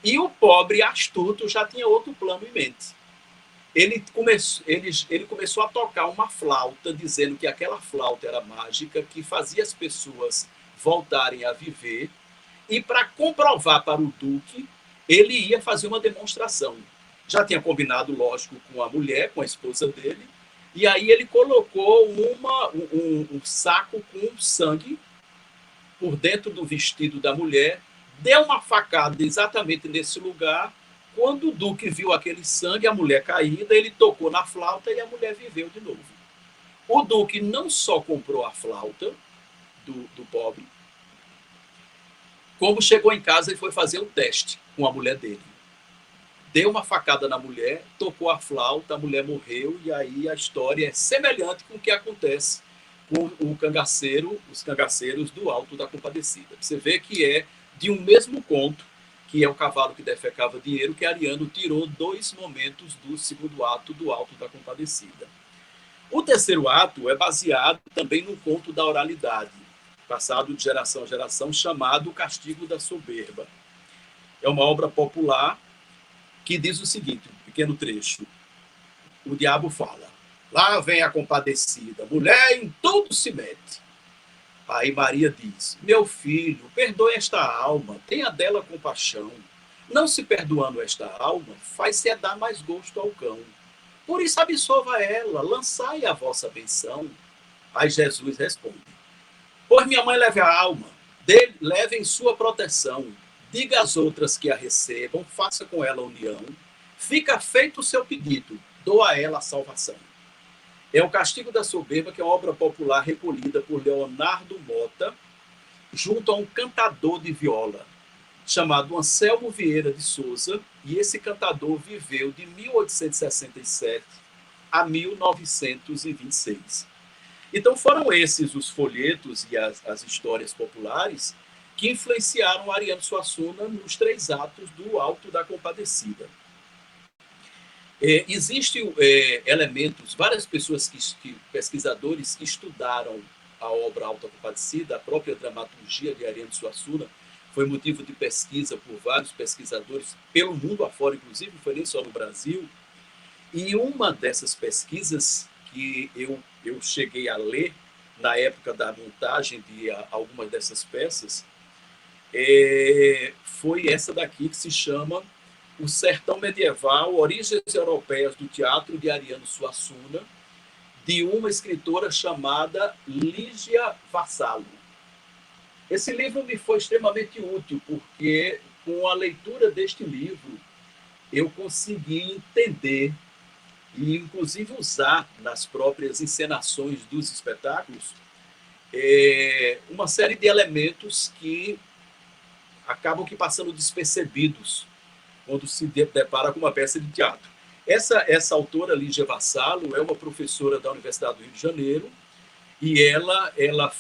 e o pobre astuto já tinha outro plano em mente. Ele começou a tocar uma flauta, dizendo que aquela flauta era mágica, que fazia as pessoas voltarem a viver, e para comprovar para o duque, ele ia fazer uma demonstração. Já tinha combinado, lógico, com a mulher, com a esposa dele, e aí ele colocou um saco com sangue por dentro do vestido da mulher, deu uma facada exatamente nesse lugar. Quando o duque viu aquele sangue, a mulher caída, ele tocou na flauta e a mulher viveu de novo. O duque não só comprou a flauta do pobre, como chegou em casa e foi fazer o teste com a mulher dele. Deu uma facada na mulher, tocou a flauta, a mulher morreu, e aí a história é semelhante com o que acontece com os cangaceiros do Alto da Compadecida. Você vê que é de um mesmo conto, que é o cavalo que defecava dinheiro, que Ariano tirou 2 momentos do segundo ato do Alto da Compadecida. O terceiro ato é baseado também num conto da oralidade, passado de geração a geração, chamado O Castigo da Soberba. É uma obra popular que diz o seguinte, um pequeno trecho. O diabo fala: lá vem a compadecida, mulher em tudo se mete. Aí Maria diz: meu filho, perdoe esta alma, tenha dela compaixão. Não se perdoando esta alma, faz-se dar mais gosto ao cão. Por isso absolva ela, lançai a vossa benção. Aí Jesus responde: pois minha mãe leve a alma, leve em sua proteção. Diga às outras que a recebam, faça com ela união. Fica feito o seu pedido, doa a ela a salvação. É O Castigo da Soberba, que é uma obra popular recolhida por Leonardo Mota, junto a um cantador de viola, chamado Anselmo Vieira de Souza, e esse cantador viveu de 1867 a 1926. Então foram esses os folhetos e as histórias populares que influenciaram Ariano Suassuna nos 3 atos do Alto da Compadecida. Existem elementos, várias pessoas, pesquisadores que estudaram a obra Alta Compadecida, a própria dramaturgia de Ariano Suassuna, foi motivo de pesquisa por vários pesquisadores pelo mundo afora, inclusive, não foi nem só no Brasil. E uma dessas pesquisas que eu cheguei a ler na época da montagem de algumas dessas peças foi essa daqui, que se chama O Sertão Medieval, Origens Europeias do Teatro, de Ariano Suassuna, de uma escritora chamada Lígia Vassalo. Esse livro me foi extremamente útil, porque com a leitura deste livro eu consegui entender e inclusive usar nas próprias encenações dos espetáculos uma série de elementos que acabam que passando despercebidos quando se depara com uma peça de teatro. Essa autora, Lígia Vassalo, é uma professora da Universidade do Rio de Janeiro, e ela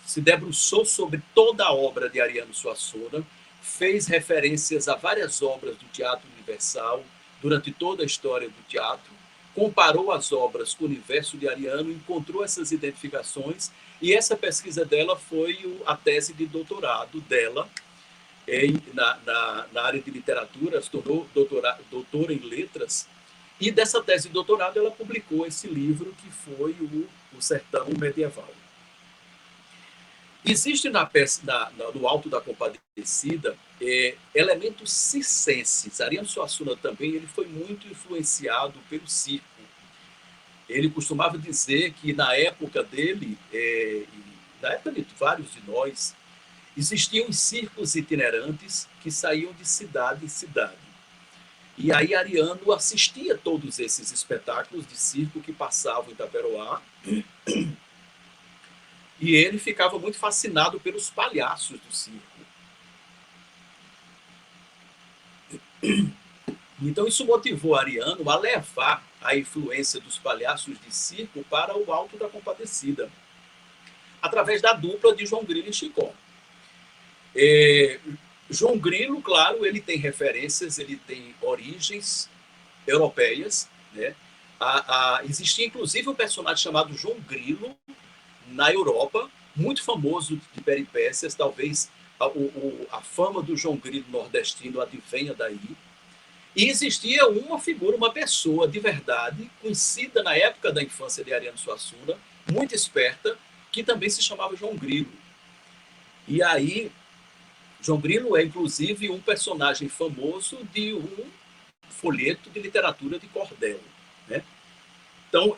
se debruçou sobre toda a obra de Ariano Suassuna, fez referências a várias obras do teatro universal durante toda a história do teatro, comparou as obras com o universo de Ariano, encontrou essas identificações, e essa pesquisa dela foi a tese de doutorado dela na área de literatura, se tornou doutora em letras, e dessa tese de doutorado ela publicou esse livro que foi o Sertão Medieval. Existe no Alto da Compadecida elementos circenses. Ariano Suassuna também ele foi muito influenciado pelo circo. Ele costumava dizer que na época dele, na época de vários de nós, existiam circos itinerantes que saíam de cidade em cidade. E aí Ariano assistia todos esses espetáculos de circo que passavam em Taperoá, e ele ficava muito fascinado pelos palhaços do circo. Então isso motivou Ariano a levar a influência dos palhaços de circo para o Alto da Compadecida, através da dupla de João Grilo e Chicó. João Grilo, claro, ele tem referências, ele tem origens europeias, né? Existia inclusive um personagem chamado João Grilo na Europa, muito famoso de peripécias, talvez a fama do João Grilo nordestino advenha daí. E existia uma figura, uma pessoa de verdade, conhecida na época da infância de Ariano Suassuna, muito esperta, que também se chamava João Grilo. E aí, João Grilo é inclusive um personagem famoso de um folheto de literatura de cordel, né? Então,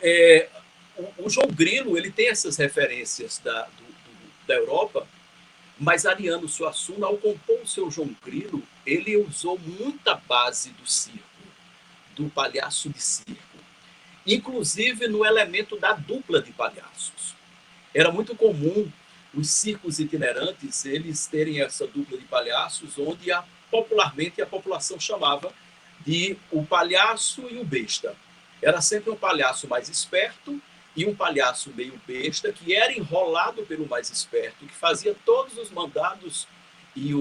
o João Grilo ele tem essas referências da Europa, mas Ariano Suassuna, ao compor o seu João Grilo, ele usou muita base do circo, do palhaço de circo, inclusive no elemento da dupla de palhaços. Era muito comum os circos itinerantes eles terem essa dupla de palhaços, onde popularmente a população chamava de o palhaço e o besta. Era sempre um palhaço mais esperto e um palhaço meio besta, que era enrolado pelo mais esperto, que fazia todos os mandados e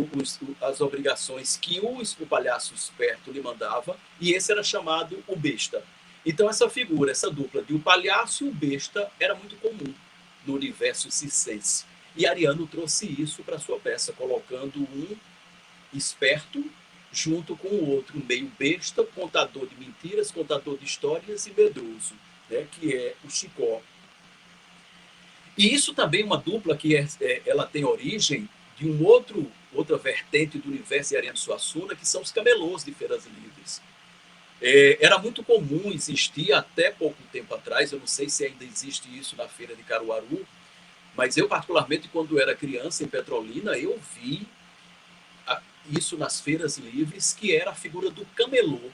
as obrigações que o palhaço esperto lhe mandava, e esse era chamado o besta. Então essa figura, essa dupla de o palhaço e o besta era muito comum no universo circense. E Ariano trouxe isso para sua peça, colocando um esperto junto com o outro, meio besta, contador de mentiras, contador de histórias e medroso, né, que é o Chicó. E isso também é uma dupla que ela tem origem de outra vertente do universo de Ariano Suassuna, que são os camelôs de feiras livres. Era muito comum existir até pouco tempo atrás, eu não sei se ainda existe isso na feira de Caruaru, mas eu particularmente quando era criança em Petrolina, eu vi isso nas feiras livres, que era a figura do camelô,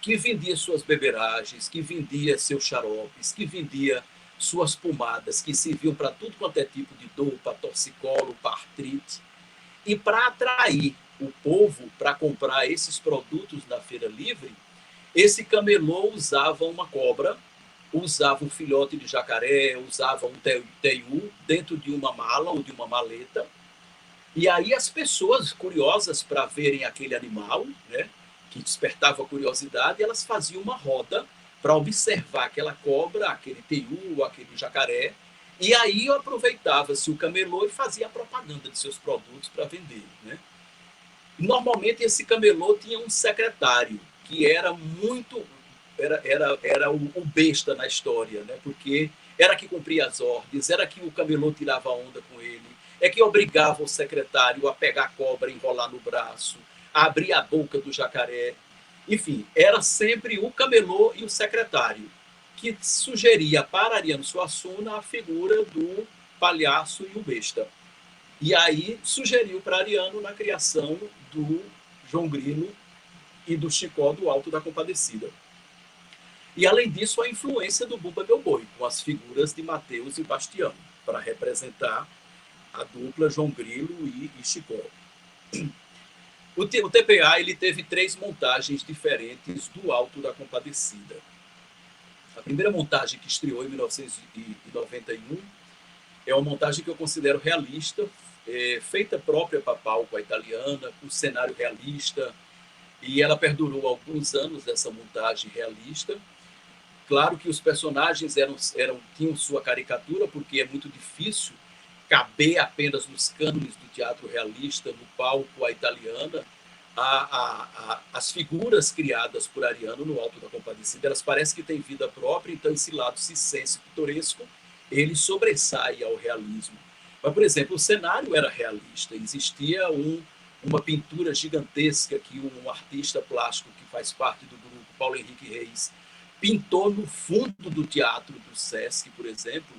que vendia suas beberagens, que vendia seus xaropes, que vendia suas pomadas, que serviam para tudo quanto é tipo de dor, para torcicolo, para artrite. E para atrair o povo para comprar esses produtos na feira livre, esse camelô usava uma cobra, usava um filhote de jacaré, usava um teiu dentro de uma mala ou de uma maleta. E aí as pessoas curiosas para verem aquele animal, né, que despertava a curiosidade, elas faziam uma roda para observar aquela cobra, aquele teiu, aquele jacaré, e aí aproveitava-se o camelô e fazia a propaganda de seus produtos para vender, né? Normalmente esse camelô tinha um secretário, que era muito... era o besta na história, né? Porque era que cumpria as ordens, era que o camelô tirava onda com ele, é que obrigava o secretário a pegar a cobra, enrolar no braço, a abrir a boca do jacaré. Enfim, era sempre o camelô e o secretário, que sugeria para Ariano Suassuna a figura do palhaço e o besta. E aí sugeriu para Ariano na criação do João Grilo e do Chicó do Alto da Compadecida. E além disso, a influência do Bumba Meu Boi, com as figuras de Mateus e Bastião, para representar a dupla João Grilo e Chicó. O TPA ele teve 3 montagens diferentes do Alto da Compadecida. A primeira montagem, que estreou em 1991, é uma montagem que eu considero realista, feita própria para palco, a italiana, com cenário realista, e ela perdurou alguns anos, essa montagem realista. Claro que os personagens tinham sua caricatura, porque é muito difícil caber apenas nos cânones do teatro realista, no palco, a italiana. As figuras criadas por Ariano no Alto da Compadecida, elas parecem que têm vida própria, então esse lado circense pitoresco, ele sobressai ao realismo. Mas, por exemplo, o cenário era realista, existia uma pintura gigantesca que um artista plástico que faz parte do grupo, Paulo Henrique Reis, pintou no fundo do teatro do Sesc, por exemplo,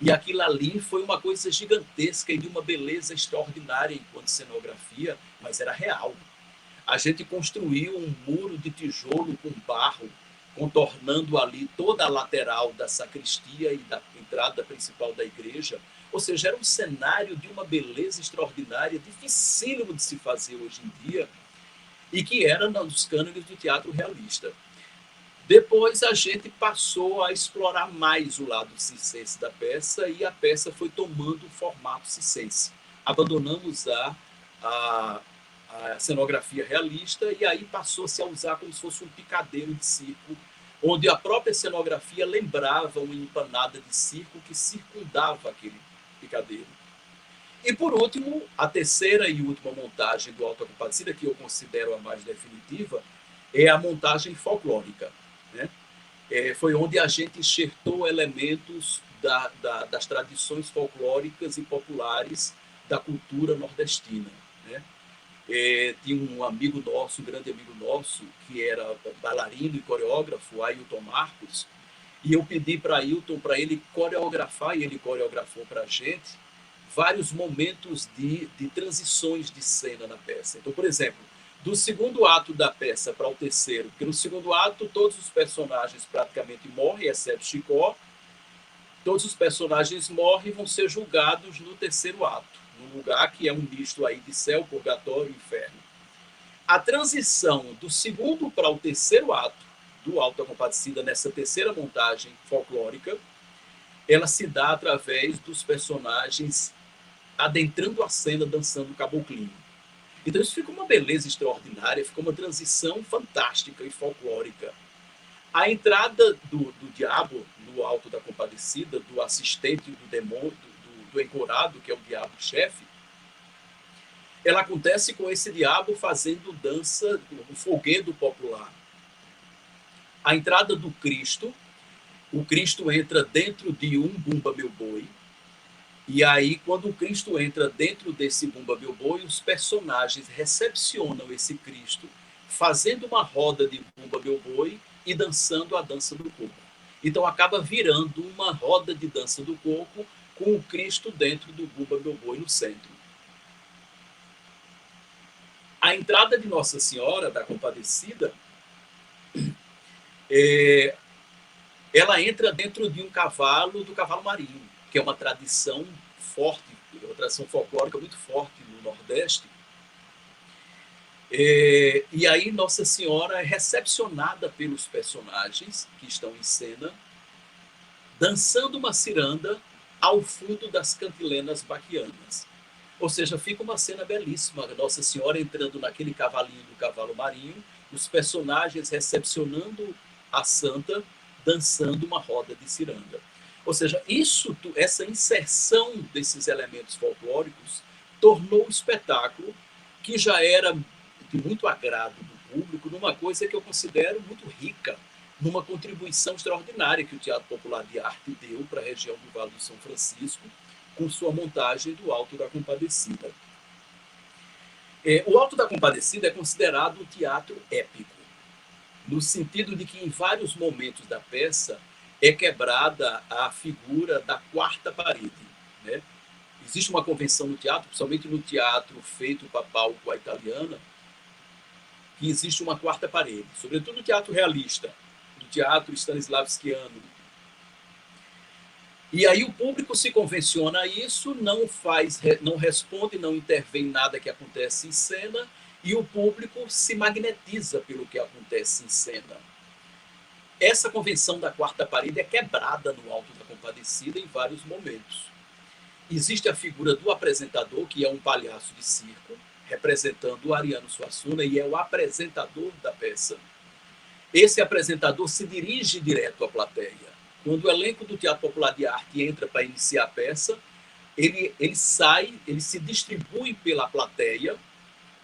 e aquilo ali foi uma coisa gigantesca e de uma beleza extraordinária enquanto cenografia, mas era real. a gente construiu um muro de tijolo com barro, contornando ali toda a lateral da sacristia e da entrada principal da igreja. Ou seja, era um cenário de uma beleza extraordinária, dificílimo de se fazer hoje em dia, e que era nos cânones do teatro realista. Depois a gente passou a explorar mais o lado circense da peça e a peça foi tomando o formato circense. Abandonamos a cenografia realista e aí passou-se a usar como se fosse um picadeiro de circo, onde a própria cenografia lembrava uma empanada de circo que circundava aquele picadeiro. E por último, a terceira e última montagem do Auto da Compadecida, que eu considero a mais definitiva, é a montagem folclórica. Né? Foi onde a gente enxertou elementos das tradições folclóricas e populares da cultura nordestina. Né? Tinha um amigo nosso, um grande amigo nosso, que era bailarino e coreógrafo, Ailton Marcos, e eu pedi para Ailton para ele coreografar, e ele coreografou para a gente, vários momentos de transições de cena na peça. Então, por exemplo, do segundo ato da peça para o terceiro, porque no segundo ato todos os personagens praticamente morrem, exceto Chicó, todos os personagens morrem e vão ser julgados no terceiro ato, num lugar que é um misto aí de céu, purgatório e inferno. A transição do segundo para o terceiro ato do Auto da Compadecida, nessa terceira montagem folclórica, ela se dá através dos personagens adentrando a cena, dançando caboclinho. Então isso ficou uma beleza extraordinária, ficou uma transição fantástica e folclórica. A entrada do diabo no Alto da Compadecida, do assistente do demônio, do encorado, que é o diabo-chefe, ela acontece com esse diabo fazendo dança, o folguedo popular. A entrada do Cristo, o Cristo entra dentro de um Bumba Meu Boi, e aí, quando o Cristo entra dentro desse Bumba Meu Boi, os personagens recepcionam esse Cristo, fazendo uma roda de Bumba Meu Boi e dançando a dança do coco. Então, acaba virando uma roda de dança do coco com o Cristo dentro do Bumba Meu Boi no centro. A entrada de Nossa Senhora da Compadecida, ela entra dentro de um cavalo, do cavalo marinho, que é uma tradição forte, uma tradição folclórica muito forte no Nordeste. E aí Nossa Senhora é recepcionada pelos personagens que estão em cena, dançando uma ciranda ao fundo das cantilenas baquianas. Ou seja, fica uma cena belíssima, Nossa Senhora entrando naquele cavalinho do cavalo marinho, os personagens recepcionando a santa, dançando uma roda de ciranda. Ou seja, essa inserção desses elementos folclóricos tornou o espetáculo, que já era de muito agrado do público, numa coisa que eu considero muito rica, numa contribuição extraordinária que o Teatro Popular de Arte deu para a região do Vale do São Francisco, com sua montagem do Auto da Compadecida. O Auto da Compadecida é considerado um teatro épico, no sentido de que em vários momentos da peça é quebrada a figura da quarta parede. Né? Existe uma convenção no teatro, principalmente no teatro feito para palco à italiana, que existe uma quarta parede, sobretudo no teatro realista, do teatro stanislavskiano. E aí o público se convenciona a isso, não responde, não intervém em nada que acontece em cena, e o público se magnetiza pelo que acontece em cena. Essa convenção da quarta parede é quebrada no Auto da Compadecida em vários momentos. Existe a figura do apresentador, que é um palhaço de circo, representando o Ariano Suassuna, e é o apresentador da peça. Esse apresentador se dirige direto à plateia. Quando o elenco do Teatro Popular de Arte entra para iniciar a peça, ele se distribui pela plateia,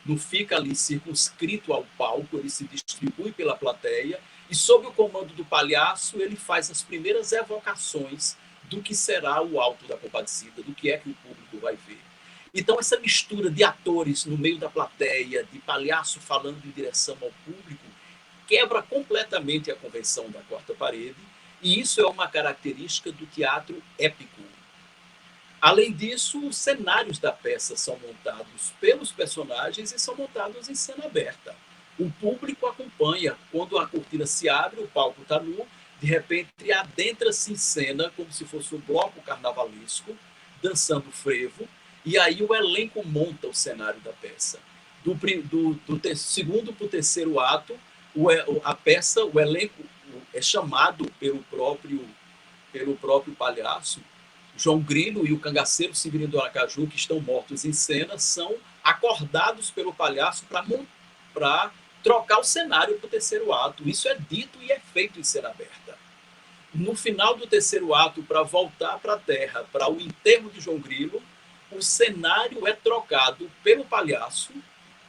não fica ali circunscrito ao palco, ele se distribui pela plateia, e sob o comando do palhaço, ele faz as primeiras evocações do que será o Auto da Compadecida, do que é que o público vai ver. Então, essa mistura de atores no meio da plateia, de palhaço falando em direção ao público, quebra completamente a convenção da quarta parede, e isso é uma característica do teatro épico. Além disso, os cenários da peça são montados pelos personagens e são montados em cena aberta. O público acompanha. Quando a cortina se abre, o palco está nu, de repente adentra-se em cena como se fosse um bloco carnavalesco, dançando frevo, e aí o elenco monta o cenário da peça. Do segundo para o terceiro ato, a peça, o elenco é chamado pelo próprio palhaço. João Grilo e o cangaceiro Severino do Aracaju, que estão mortos em cena, são acordados pelo palhaço para trocar o cenário para o terceiro ato. Isso é dito e é feito em cena aberta. No final do terceiro ato, para voltar para a Terra, para o enterro de João Grilo, o cenário é trocado pelo palhaço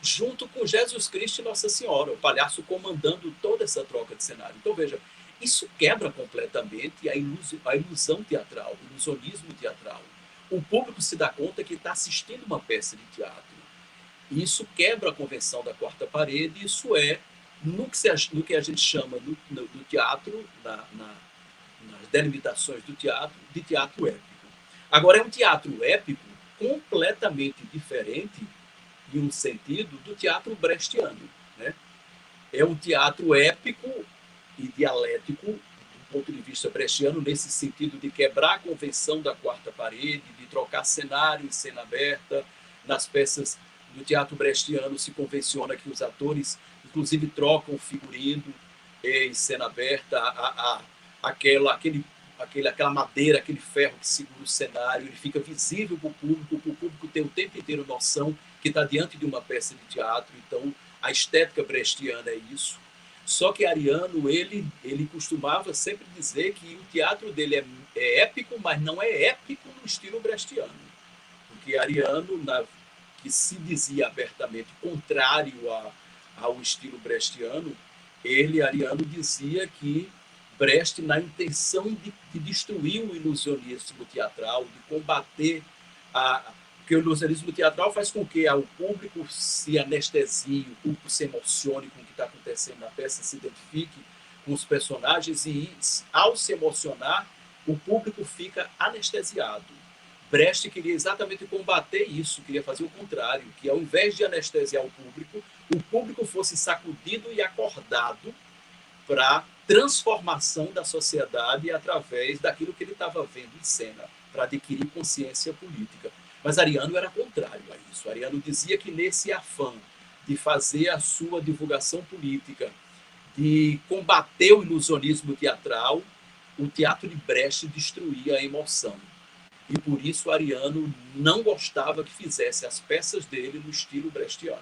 junto com Jesus Cristo e Nossa Senhora, o palhaço comandando toda essa troca de cenário. Então, veja, isso quebra completamente a ilusão teatral, o ilusionismo teatral. O público se dá conta que está assistindo uma peça de teatro. Isso quebra a convenção da quarta parede, isso é, no que a gente chama no teatro, nas delimitações do teatro, de teatro épico. Agora, é um teatro épico completamente diferente, em um sentido, do teatro brechtiano. Né? É um teatro épico e dialético, do ponto de vista brechtiano, nesse sentido de quebrar a convenção da quarta parede, de trocar cenário em cena aberta. Nas peças do teatro brechtiano se convenciona que os atores, inclusive, trocam figurino em cena aberta, aquela madeira, aquele ferro que segura o cenário, ele fica visível para o público tem o tempo inteiro noção que está diante de uma peça de teatro. Então, a estética brechtiana é isso. Só que Ariano, ele costumava sempre dizer que o teatro dele é épico, mas não é épico no estilo brechtiano. Porque Ariano, que se dizia abertamente contrário ao estilo brechtiano, Ariano, dizia que Brecht, na intenção de destruir o ilusionismo teatral, de combater porque o ilusionismo teatral faz com que o público se anestesie, o público se emocione com o que está acontecendo na peça, se identifique com os personagens e, ao se emocionar, o público fica anestesiado. Brecht queria exatamente combater isso, queria fazer o contrário, que ao invés de anestesiar o público fosse sacudido e acordado para a transformação da sociedade através daquilo que ele estava vendo em cena, para adquirir consciência política. Mas Ariano era contrário a isso. Ariano dizia que nesse afã de fazer a sua divulgação política, de combater o ilusionismo teatral, o teatro de Brecht destruía a emoção. E por isso Ariano não gostava que fizesse as peças dele no estilo brechtiano,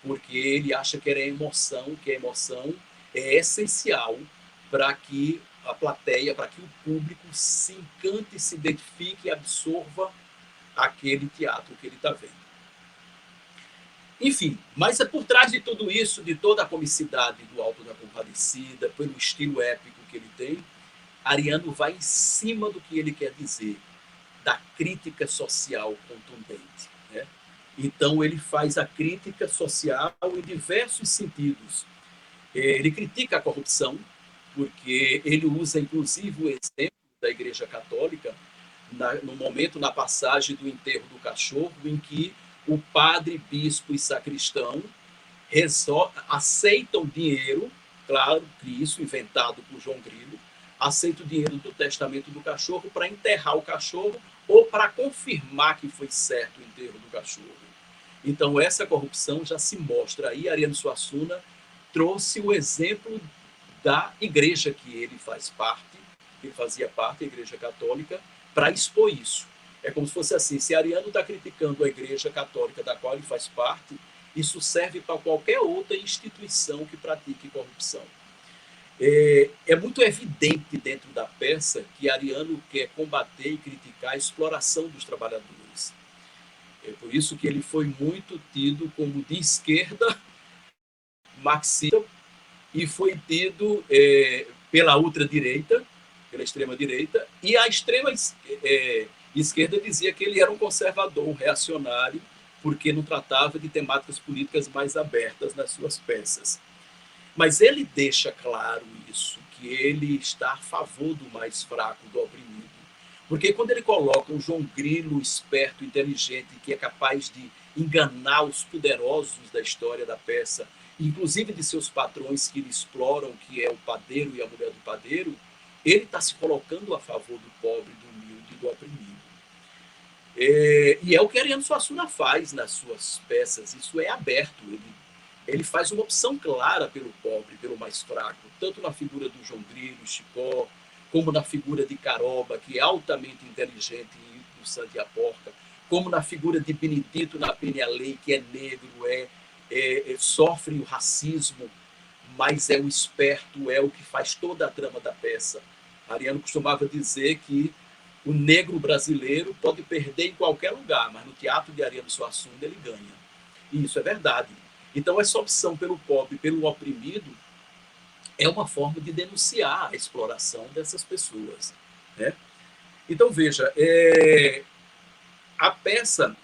porque ele acha que era emoção, que a emoção é essencial para que a plateia, para que o público se encante, se identifique e absorva aquele teatro que ele está vendo. Enfim, mas é por trás de tudo isso, de toda a comicidade do Alto da Compadecida, pelo estilo épico que ele tem, Ariano vai em cima do que ele quer dizer, da crítica social contundente. Né? Então, ele faz a crítica social em diversos sentidos. Ele critica a corrupção, porque ele usa, inclusive, o exemplo da Igreja Católica, no momento, na passagem do enterro do cachorro, em que o padre, bispo e sacristão aceitam dinheiro, claro que isso inventado por João Grilo, aceita o dinheiro do testamento do cachorro para enterrar o cachorro ou para confirmar que foi certo o enterro do cachorro. Então, essa corrupção já se mostra aí. Ariano Suassuna trouxe o exemplo da igreja que ele fazia parte, a Igreja Católica, para expor isso. É como se fosse assim, se Ariano está criticando a Igreja Católica da qual ele faz parte, isso serve para qualquer outra instituição que pratique corrupção. É muito evidente dentro da peça que Ariano quer combater e criticar a exploração dos trabalhadores. É por isso que ele foi muito tido como de esquerda, marxista, e foi tido pela ultradireita, pela extrema-direita, e a extrema-esquerda dizia que ele era um conservador, um reacionário, porque não tratava de temáticas políticas mais abertas nas suas peças. Mas ele deixa claro isso, que ele está a favor do mais fraco, do oprimido. Porque quando ele coloca um João Grilo esperto, inteligente, que é capaz de enganar os poderosos da história da peça, inclusive de seus patrões que lhe exploram, que é o padeiro e a mulher do padeiro, ele está se colocando a favor do pobre, do humilde e do oprimido. E é o que Ariano Suassuna faz nas suas peças, isso é aberto, ele faz uma opção clara pelo pobre, pelo mais fraco, tanto na figura do João Grilo, Chicó, como na figura de Caroba, que é altamente inteligente, e do Santo Porca, como na figura de Benedito na Penhalei, que é negro, sofre o racismo, mas é o esperto, é o que faz toda a trama da peça. Ariano costumava dizer que o negro brasileiro pode perder em qualquer lugar, mas no teatro de Ariano Suassuna ele ganha. E isso é verdade. Então, essa opção pelo pobre, pelo oprimido, é uma forma de denunciar a exploração dessas pessoas. Né? Então, veja, a peça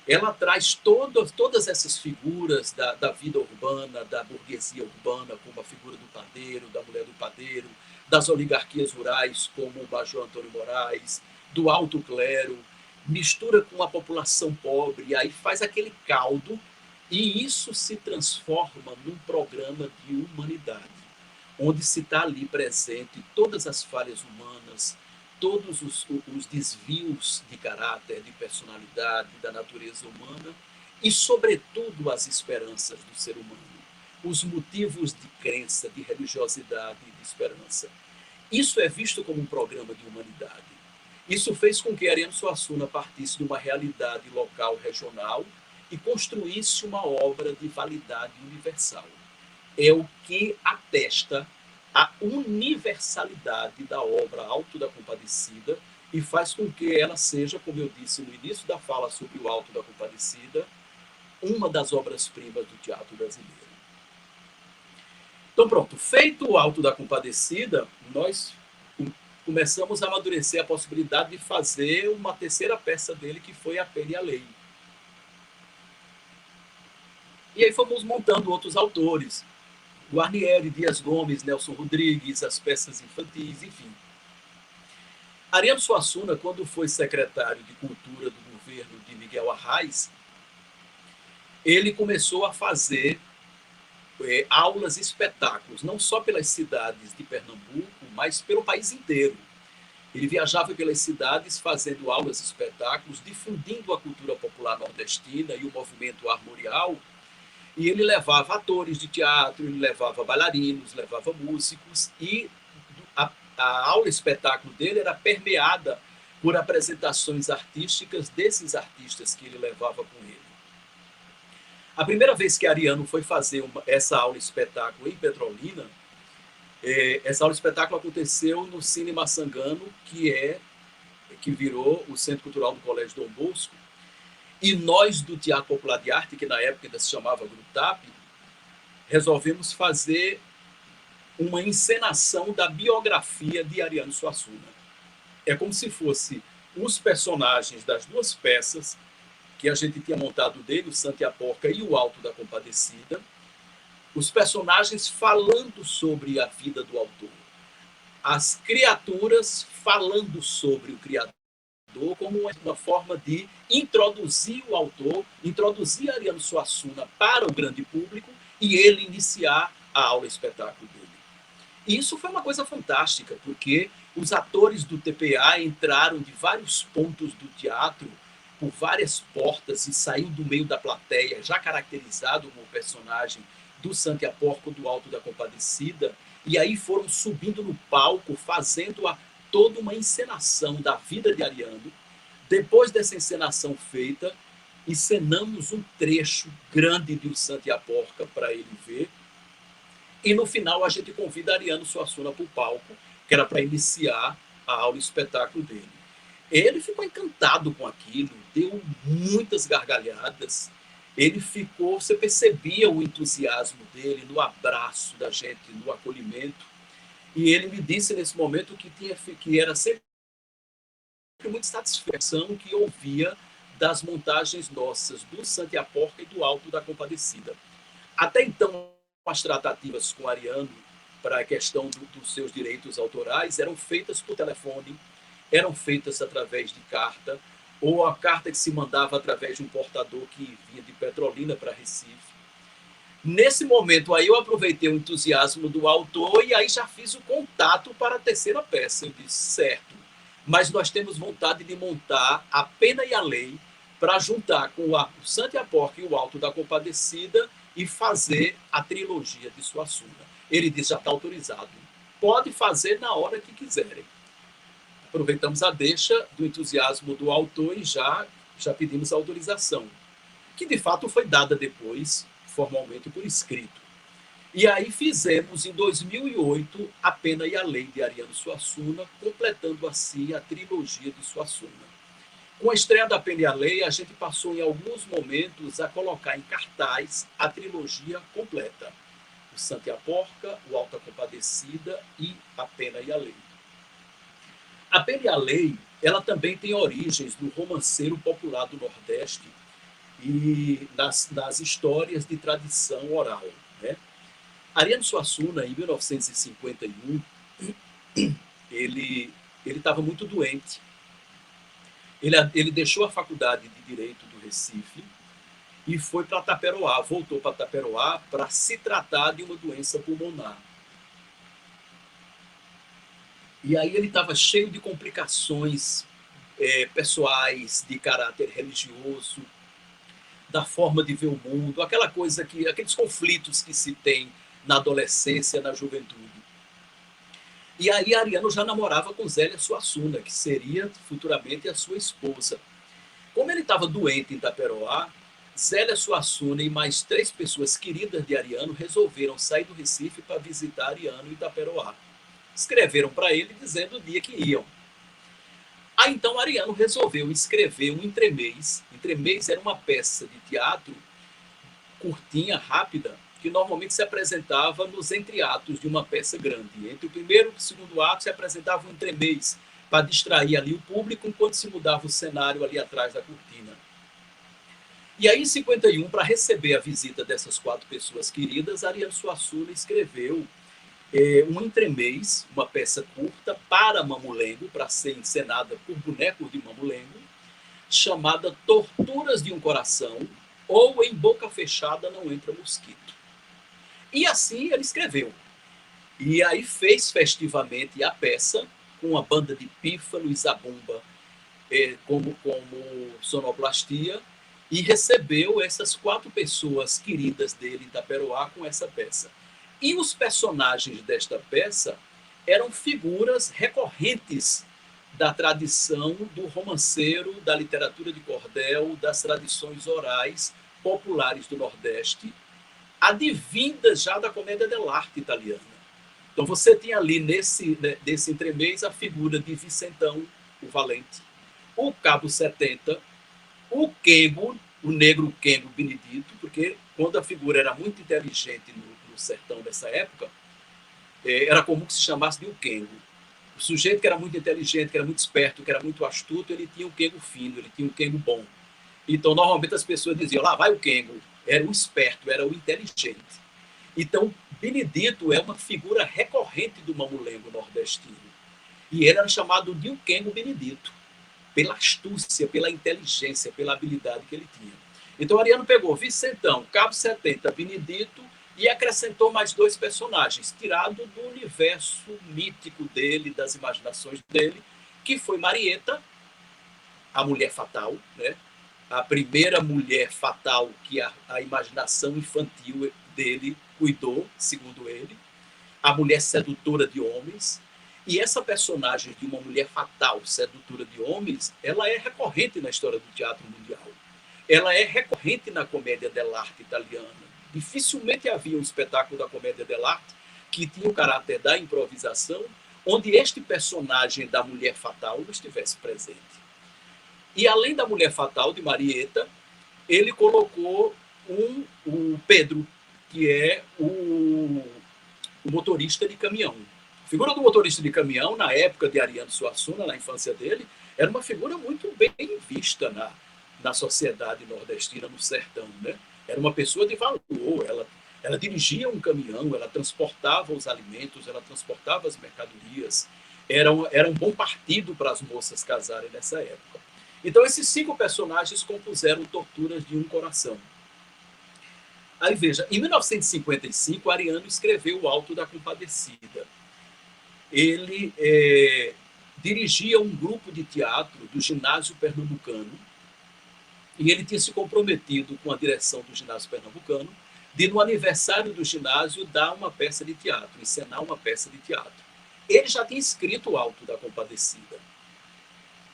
ela traz todas essas figuras da vida urbana, da burguesia urbana, como a figura do padeiro, da mulher do padeiro, das oligarquias rurais, como o Major Antônio Moraes, do alto clero, mistura com a população pobre, e aí faz aquele caldo, e isso se transforma num programa de humanidade, onde se está ali presente todas as falhas humanas, todos os desvios de caráter, de personalidade, da natureza humana e, sobretudo, as esperanças do ser humano, os motivos de crença, de religiosidade e de esperança. Isso é visto como um programa de humanidade. Isso fez com que Ariano Suassuna partisse de uma realidade local, regional e construísse uma obra de validade universal. É o que atesta a universalidade da obra Alto da Compadecida e faz com que ela seja, como eu disse no início da fala sobre o Alto da Compadecida, uma das obras-primas do teatro brasileiro. Então, pronto, feito o Alto da Compadecida, nós começamos a amadurecer a possibilidade de fazer uma terceira peça dele, que foi A Pena e a Lei. E aí fomos montando outros autores, Guarnieri, Dias Gomes, Nelson Rodrigues, as peças infantis, enfim. Ariano Suassuna, quando foi secretário de Cultura do governo de Miguel Arraes, ele começou a fazer aulas e espetáculos, não só pelas cidades de Pernambuco, mas pelo país inteiro. Ele viajava pelas cidades fazendo aulas e espetáculos, difundindo a cultura popular nordestina e o movimento armorial. E ele levava atores de teatro, ele levava bailarinos, levava músicos, e a aula espetáculo dele era permeada por apresentações artísticas desses artistas que ele levava com ele. A primeira vez que Ariano foi fazer essa aula espetáculo em Petrolina, essa aula espetáculo aconteceu no Cine Massangano, que virou o Centro Cultural do Colégio Dom Bosco. E nós, do Teatro Popular de Arte, que na época ainda se chamava Grupo TAP, resolvemos fazer uma encenação da biografia de Ariano Suassuna. É como se fosse os personagens das duas peças que a gente tinha montado dele, o Santo Porca e o Alto da Compadecida, os personagens falando sobre a vida do autor, as criaturas falando sobre o criador, como uma forma de introduzir o autor, introduzir Ariano Suassuna para o grande público e ele iniciar a aula espetáculo dele. E isso foi uma coisa fantástica, porque os atores do TPA entraram de vários pontos do teatro, por várias portas, e saíram do meio da plateia, já caracterizado como personagem do Santo Porco do Alto da Compadecida, e aí foram subindo no palco, fazendo toda uma encenação da vida de Ariano. Depois dessa encenação feita, encenamos um trecho grande de O Santo e a Porca para ele ver. E no final a gente convida Ariano Suassuna para o palco, que era para iniciar a aula espetáculo dele. Ele ficou encantado com aquilo, deu muitas gargalhadas. Ele ficou, você percebia o entusiasmo dele no abraço da gente, no acolhimento. E ele me disse nesse momento que era sempre muita satisfação que ouvia das montagens nossas, do Santo e a Porca e do Alto da Compadecida. Até então, as tratativas com Ariano para a questão dos seus direitos autorais eram feitas por telefone. eram feitas através de carta, ou a carta que se mandava através de um portador que vinha de Petrolina para Recife. Nesse momento aí eu aproveitei o entusiasmo do autor e aí já fiz o contato para a terceira peça. Eu disse, certo, mas nós temos vontade de montar A Pena e a Lei para juntar com o Santo e a Porca e o Alto da Compadecida e fazer a trilogia de Suassuna. Ele disse, já está autorizado. Pode fazer na hora que quiserem. Aproveitamos a deixa do entusiasmo do autor e já pedimos a autorização, que de fato foi dada depois, formalmente por escrito. E aí fizemos, em 2008, A Pena e a Lei, de Ariano Suassuna, completando assim a trilogia de Suassuna. Com a estreia da Pena e a Lei, a gente passou em alguns momentos a colocar em cartaz a trilogia completa. O Santo e a Porca, o Alta Compadecida e A Pena e a Lei. A Pena e a Lei, ela também tem origens no romanceiro popular do Nordeste e nas histórias de tradição oral, né? Ariano Suassuna, em 1951, ele estava muito doente. Ele deixou a faculdade de Direito do Recife e foi para Taperoá, voltou para Taperoá para se tratar de uma doença pulmonar. E aí ele estava cheio de complicações pessoais, de caráter religioso, da forma de ver o mundo, aqueles conflitos que se tem na adolescência, na juventude. E aí Ariano já namorava com Zélia Suassuna, que seria futuramente a sua esposa. Como ele estava doente em Itaperoá, Zélia Suassuna e mais 3 pessoas queridas de Ariano resolveram sair do Recife para visitar Ariano em Itaperoá. Escreveram para ele dizendo o dia que iam. Aí então Ariano resolveu escrever um entremês. Entremês era uma peça de teatro curtinha, rápida, que normalmente se apresentava nos entreatos de uma peça grande. Entre o primeiro e o segundo ato se apresentava um entremês para distrair ali o público enquanto se mudava o cenário ali atrás da cortina. E aí, em 51, para receber a visita dessas 4 pessoas queridas, Ariano Suassuna escreveu um entremês, uma peça curta para Mamulengo, para ser encenada por bonecos de Mamulengo, chamada Torturas de um Coração, ou Em Boca Fechada Não Entra Mosquito. E assim ele escreveu. E aí fez festivamente a peça, com a banda de pífano e zabumba como sonoplastia, e recebeu essas 4 pessoas queridas dele em Itaperoá com essa peça. E os personagens desta peça eram figuras recorrentes da tradição do romanceiro, da literatura de cordel, das tradições orais populares do Nordeste, advindas já da comédia dell'arte italiana. Então você tinha ali nesse entremês a figura de Vicentão, o Valente, o Cabo 70, o Kengo, o negro Kengo Benedito, porque quando a figura era muito inteligente no sertão dessa época, era comum que se chamasse de o Kengo. O sujeito que era muito inteligente, que era muito esperto, que era muito astuto, ele tinha o Kengo fino, ele tinha o Kengo bom. Então, normalmente as pessoas diziam, lá vai o Kengo. Era o esperto, era o inteligente. Então, Benedito é uma figura recorrente do mamulengo nordestino. E ele era chamado de o Kengo Benedito, pela astúcia, pela inteligência, pela habilidade que ele tinha. Então, Ariano pegou Vicentão, Cabo 70, Benedito e acrescentou mais 2 personagens, tirado do universo mítico dele, das imaginações dele, que foi Marieta, a mulher fatal, né? A primeira mulher fatal que a imaginação infantil dele cuidou, segundo ele, a mulher sedutora de homens. E essa personagem de uma mulher fatal, sedutora de homens, ela é recorrente na história do teatro mundial. Ela é recorrente na comédia dell'arte italiana. Dificilmente havia um espetáculo da comédia dell'arte que tinha o caráter da improvisação, onde este personagem da mulher fatal não estivesse presente. E além da mulher fatal de Marieta, ele colocou o Pedro, que é o motorista de caminhão. A figura do motorista de caminhão, na época de Ariano Suassuna, na infância dele, era uma figura muito bem vista na sociedade nordestina, no sertão, né? Era uma pessoa de valor, ela dirigia um caminhão, ela transportava os alimentos, ela transportava as mercadorias, era um bom partido para as moças casarem nessa época. Então, esses 5 personagens compuseram Torturas de um Coração. Aí, veja, em 1955, Ariano escreveu O Alto da Compadecida. Ele dirigia um grupo de teatro do Ginásio Pernambucano, e ele tinha se comprometido com a direção do Ginásio Pernambucano de, no aniversário do ginásio, dar uma peça de teatro, encenar uma peça de teatro. Ele já tinha escrito O Alto da Compadecida.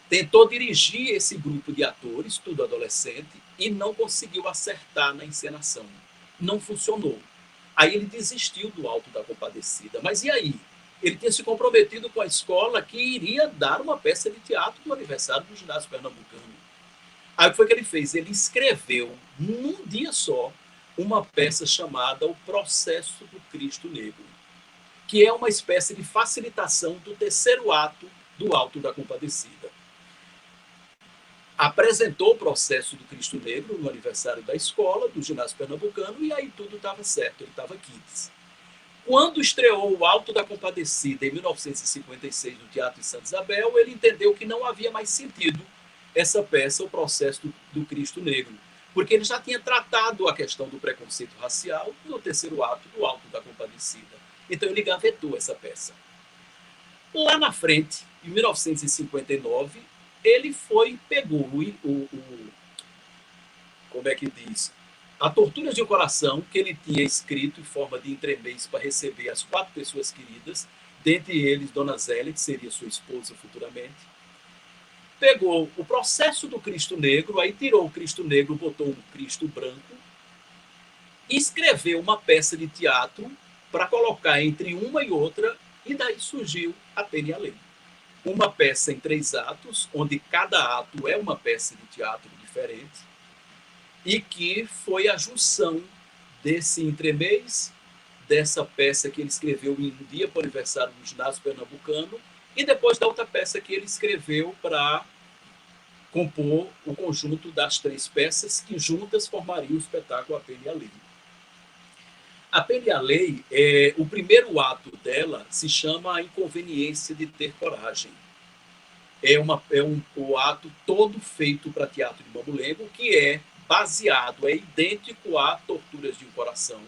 Tentou dirigir esse grupo de atores, tudo adolescente, e não conseguiu acertar na encenação. Não funcionou. Aí ele desistiu do Alto da Compadecida. Mas e aí? Ele tinha se comprometido com a escola que iria dar uma peça de teatro no aniversário do Ginásio Pernambucano. Aí o que foi que ele fez? Ele escreveu, num dia só, uma peça chamada O Processo do Cristo Negro, que é uma espécie de facilitação do terceiro ato do Alto da Compadecida. Apresentou o processo do Cristo Negro no aniversário da escola, do Ginásio Pernambucano, e aí tudo estava certo, ele estava quites. Quando estreou o Alto da Compadecida, em 1956, no Teatro de Santa Isabel, ele entendeu que não havia mais sentido essa peça, O Processo do Cristo Negro, porque ele já tinha tratado a questão do preconceito racial no terceiro ato do Alto da Compadecida. Então ele gavetou essa peça. Lá na frente, em 1959, ele pegou como é que diz? A Tortura de um Coração, que ele tinha escrito em forma de entremês para receber as 4 pessoas queridas, dentre eles Dona Zélia, que seria sua esposa futuramente. Pegou o Processo do Cristo Negro, aí tirou o Cristo Negro, botou um Cristo branco, e escreveu uma peça de teatro para colocar entre uma e outra, e daí surgiu A Pena e a Lei. Uma peça em 3 atos, onde cada ato é uma peça de teatro diferente, e que foi a junção desse entremês, dessa peça que ele escreveu em um dia para o aniversário do Ginásio Pernambucano, e depois da outra peça que ele escreveu para compor o conjunto das 3 peças que juntas formariam o espetáculo A Pena e a Lei. A Pena e a Lei, o primeiro ato dela se chama A Inconveniência de Ter Coragem. O ato todo feito para teatro de mamulengo, que é baseado, é idêntico a Torturas de um Coração,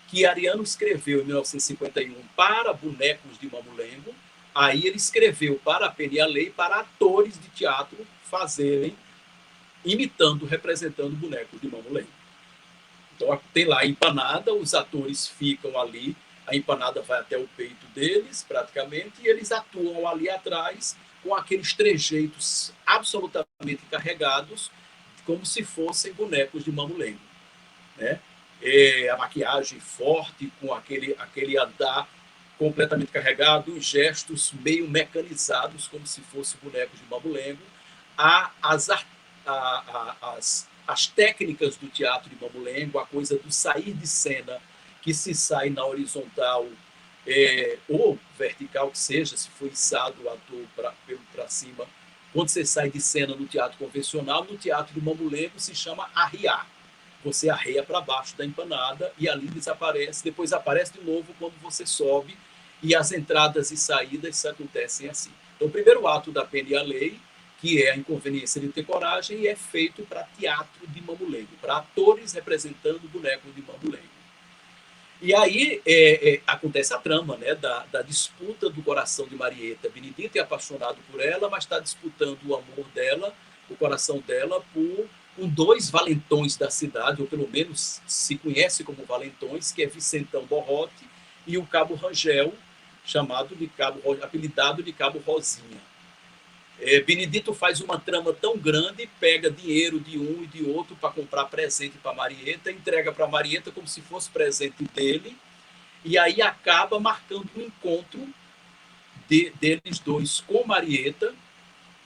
que Ariano escreveu em 1951 para bonecos de mamulengo. Aí ele escreveu para A Pena e a Lei para atores de teatro fazerem, imitando, representando bonecos de mamulengo. Então tem lá a empanada, os atores ficam ali, a empanada vai até o peito deles, praticamente, e eles atuam ali atrás com aqueles trejeitos absolutamente carregados, como se fossem bonecos de mamulengo, né? A maquiagem forte, com aquele andar completamente carregado, os gestos meio mecanizados, como se fossem bonecos de mamulengo. As técnicas do teatro de mamulengo, a coisa do sair de cena, que se sai na horizontal ou vertical, que seja, se for içado o ator para cima. Quando você sai de cena no teatro convencional, no teatro de mamulengo se chama arriar. Você arreia para baixo da empanada e ali desaparece, depois aparece de novo quando você sobe, e as entradas e saídas acontecem assim. Então, o primeiro ato da Pena e a Lei, que é A Inconveniência de Ter Coragem, é feito para teatro de mamulengo, para atores representando bonecos de mamulengo. E aí acontece a trama, né, da disputa do coração de Marieta. Benedito é apaixonado por ela, mas está disputando o amor dela, o coração dela, com 2 valentões da cidade, ou pelo menos se conhece como valentões, que é Vicentão Borrote e o Cabo Rangel, apelidado de Cabo Rosinha. Benedito faz uma trama tão grande, pega dinheiro de um e de outro para comprar presente para Marieta, entrega para Marieta como se fosse presente dele, e aí acaba marcando um encontro deles dois com Marieta,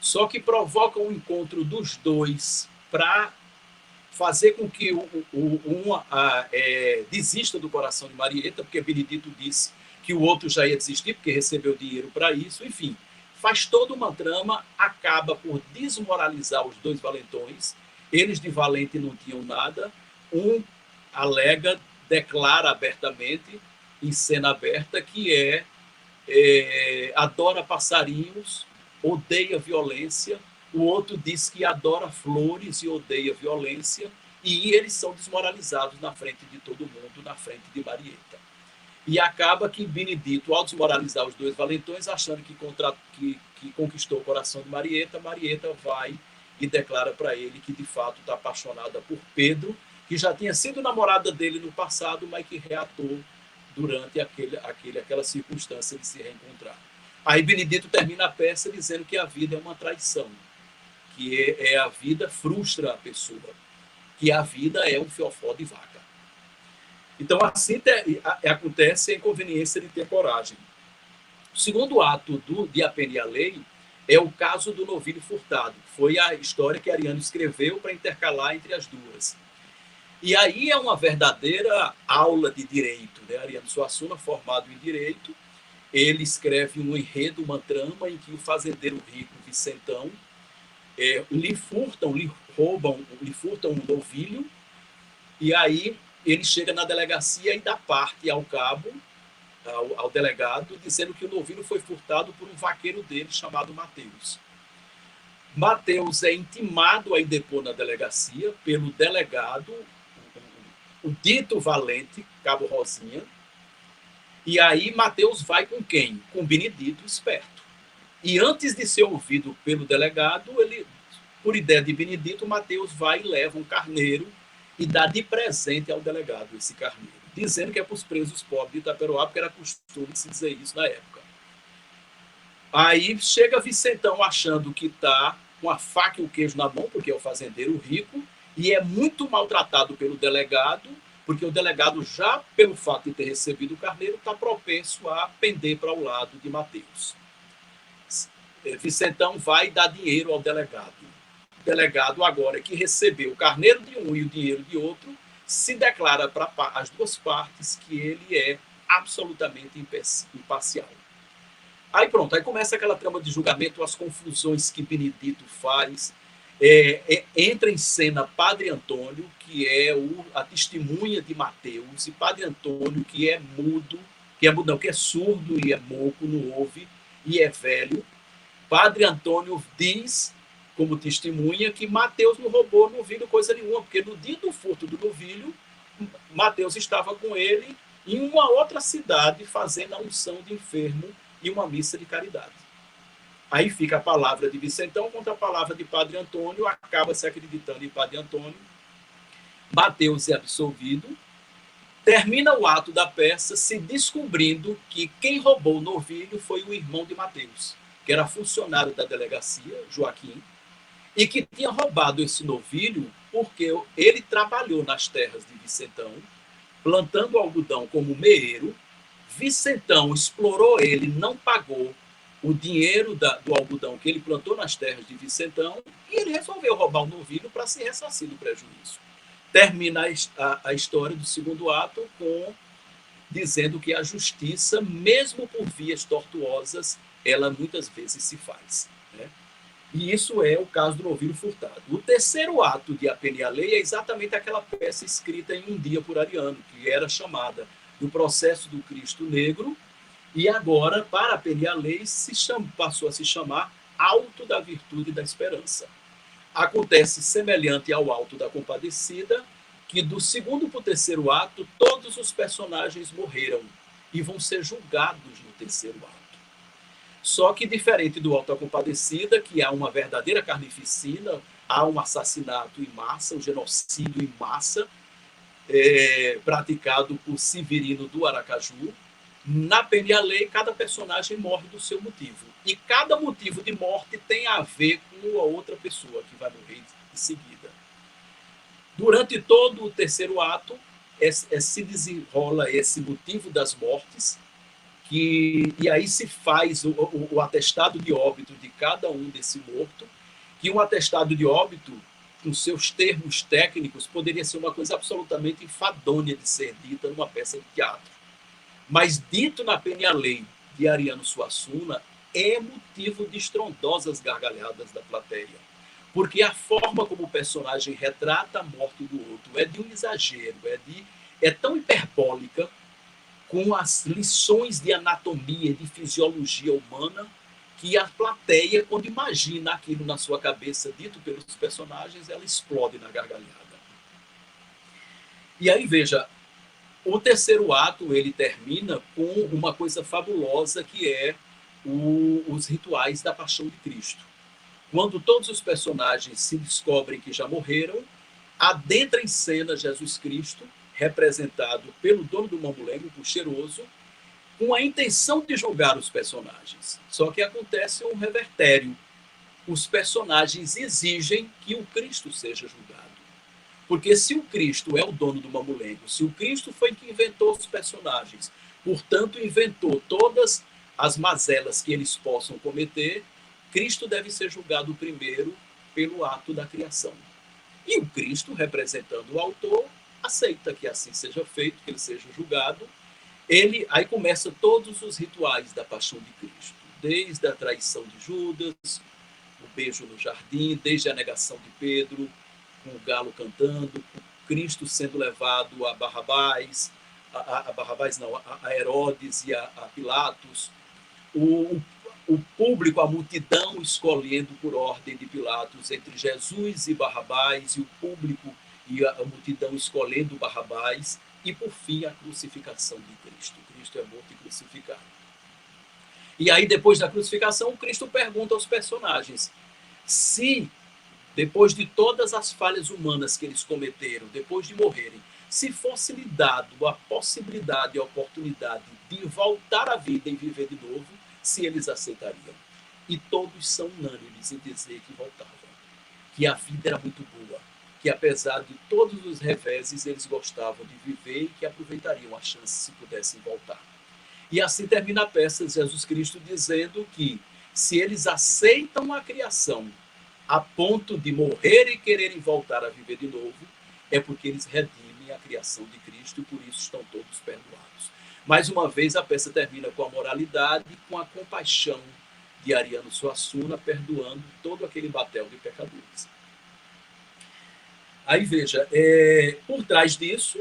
só que provoca um encontro dos dois para fazer com que desista do coração de Marieta, porque Benedito disse que o outro já ia desistir, porque recebeu dinheiro para isso, enfim. Faz toda uma trama, acaba por desmoralizar os 2 valentões. Eles de valente não tinham nada. Um alega, declara abertamente, em cena aberta, que é adora passarinhos, odeia violência, o outro diz que adora flores e odeia violência, e eles são desmoralizados na frente de todo mundo, na frente de Marieta. E acaba que Benedito, ao desmoralizar os dois valentões, achando que conquistou o coração de Marieta, Marieta vai e declara para ele que de fato está apaixonada por Pedro, que já tinha sido namorada dele no passado, mas que reatou durante aquela circunstância de se reencontrar. Aí Benedito termina a peça dizendo que a vida é uma traição, que a vida frustra a pessoa, que a vida é um fiofó de vaca. Então, assim acontece a inconveniência de ter coragem. O segundo ato de A Pena e a Lei é o caso do novilho furtado. Foi a história que Ariano escreveu para intercalar entre as duas. E aí é uma verdadeira aula de direito, né? Ariano Suassuna, formado em direito, ele escreve um enredo, uma trama em que o fazendeiro rico Vicentão lhe furtam um novilho, e aí ele chega na delegacia e dá parte ao cabo, ao delegado, dizendo que o novilho foi furtado por um vaqueiro dele chamado Mateus. Mateus é intimado a ir depor na delegacia pelo delegado, o dito valente, Cabo Rosinha, e aí Mateus vai com quem? Com Benedito, esperto. E antes de ser ouvido pelo delegado, por ideia de Benedito, Mateus vai e leva um carneiro e dá de presente ao delegado esse carneiro, dizendo que é para os presos pobres de Itaperoá, porque era costume de se dizer isso na época. Aí chega Vicentão achando que está com a faca e o queijo na mão, porque é o fazendeiro rico, e é muito maltratado pelo delegado, porque o delegado, já pelo fato de ter recebido o carneiro, está propenso a pender para o lado de Mateus. Vicentão vai dar dinheiro ao delegado. O delegado, agora que recebeu o carneiro de um e o dinheiro de outro, se declara para as duas partes que ele é absolutamente imparcial. Aí pronto, aí começa aquela trama de julgamento, as confusões que Benedito faz. Entra em cena Padre Antônio, que é a testemunha de Mateus, e Padre Antônio, que é mudo, que é surdo e é moco, não ouve, e é velho. Padre Antônio diz, como testemunha, que Mateus não roubou novilho coisa nenhuma, porque no dia do furto do novilho, Mateus estava com ele em uma outra cidade fazendo a unção de enfermo e uma missa de caridade. Aí fica a palavra de Vicentão contra a palavra de Padre Antônio, acaba se acreditando em Padre Antônio, Mateus é absolvido, termina o ato da peça se descobrindo que quem roubou o novilho foi o irmão de Mateus, que era funcionário da delegacia, Joaquim, e que tinha roubado esse novilho porque ele trabalhou nas terras de Vicentão, plantando algodão como meeiro. Vicentão explorou ele, não pagou o dinheiro do algodão que ele plantou nas terras de Vicentão, e ele resolveu roubar o novilho para se ressarcir do prejuízo. Termina a história do segundo ato dizendo que a justiça, mesmo por vias tortuosas, ela muitas vezes se faz, né? E isso é o caso do novilho furtado. O terceiro ato de A Pena e a Lei é exatamente aquela peça escrita em um dia por Ariano, que era chamada do Processo do Cristo Negro, e agora, para A Pena e a Lei, passou a se chamar Alto da Virtude e da Esperança. Acontece semelhante ao Alto da Compadecida, que do segundo para o terceiro ato, todos os personagens morreram e vão ser julgados no terceiro ato. Só que, diferente do Alto da Compadecida, que há uma verdadeira carnificina, há um assassinato em massa, um genocídio em massa, praticado por Severino do Aracaju, na Pena e a Lei, cada personagem morre do seu motivo. E cada motivo de morte tem a ver com a outra pessoa que vai morrer em seguida. Durante todo o terceiro ato, se desenrola esse motivo das mortes, e aí se faz o atestado de óbito de cada um desse morto, que um atestado de óbito, com seus termos técnicos, poderia ser uma coisa absolutamente enfadonha de ser dita numa peça de teatro. Mas dito na Pena e a Lei de Ariano Suassuna, é motivo de estrondosas gargalhadas da plateia. Porque a forma como o personagem retrata a morte do outro é de um exagero, é tão hiperbólica com as lições de anatomia, de fisiologia humana, que a plateia, quando imagina aquilo na sua cabeça, dito pelos personagens, ela explode na gargalhada. E aí, veja, o terceiro ato, ele termina com uma coisa fabulosa, que é os rituais da Paixão de Cristo. Quando todos os personagens se descobrem que já morreram, adentra em cena Jesus Cristo, representado pelo dono do mamulengo, o cheiroso, com a intenção de julgar os personagens. Só que acontece um revertério. Os personagens exigem que o Cristo seja julgado. Porque se o Cristo é o dono do mamulengo, se o Cristo foi quem inventou os personagens, portanto inventou todas as mazelas que eles possam cometer, Cristo deve ser julgado primeiro pelo ato da criação. E o Cristo, representando o autor, aceita que assim seja feito, que ele seja julgado. Aí começa todos os rituais da Paixão de Cristo, desde a traição de Judas, o beijo no jardim, desde a negação de Pedro, com o galo cantando, Cristo sendo levado a Barrabás, a Herodes e a Pilatos, o público, a multidão escolhendo por ordem de Pilatos entre Jesus e Barrabás, e o público e a multidão escolhendo Barrabás, e por fim a crucificação de Cristo. Cristo é morto e crucificado. E aí, depois da crucificação, Cristo pergunta aos personagens se, depois de todas as falhas humanas que eles cometeram, depois de morrerem, se fosse lhe dado a possibilidade e a oportunidade de voltar à vida e viver de novo, se eles aceitariam. E todos são unânimes em dizer que voltavam, que a vida era muito boa, que apesar de todos os reveses, eles gostavam de viver e que aproveitariam a chance se pudessem voltar. E assim termina a peça, Jesus Cristo dizendo que se eles aceitam a criação a ponto de morrer e quererem voltar a viver de novo, é porque eles redimem a criação de Cristo e por isso estão todos perdoados. Mais uma vez, a peça termina com a moralidade e com a compaixão de Ariano Suassuna, perdoando todo aquele batel de pecadores. Aí veja, por trás disso,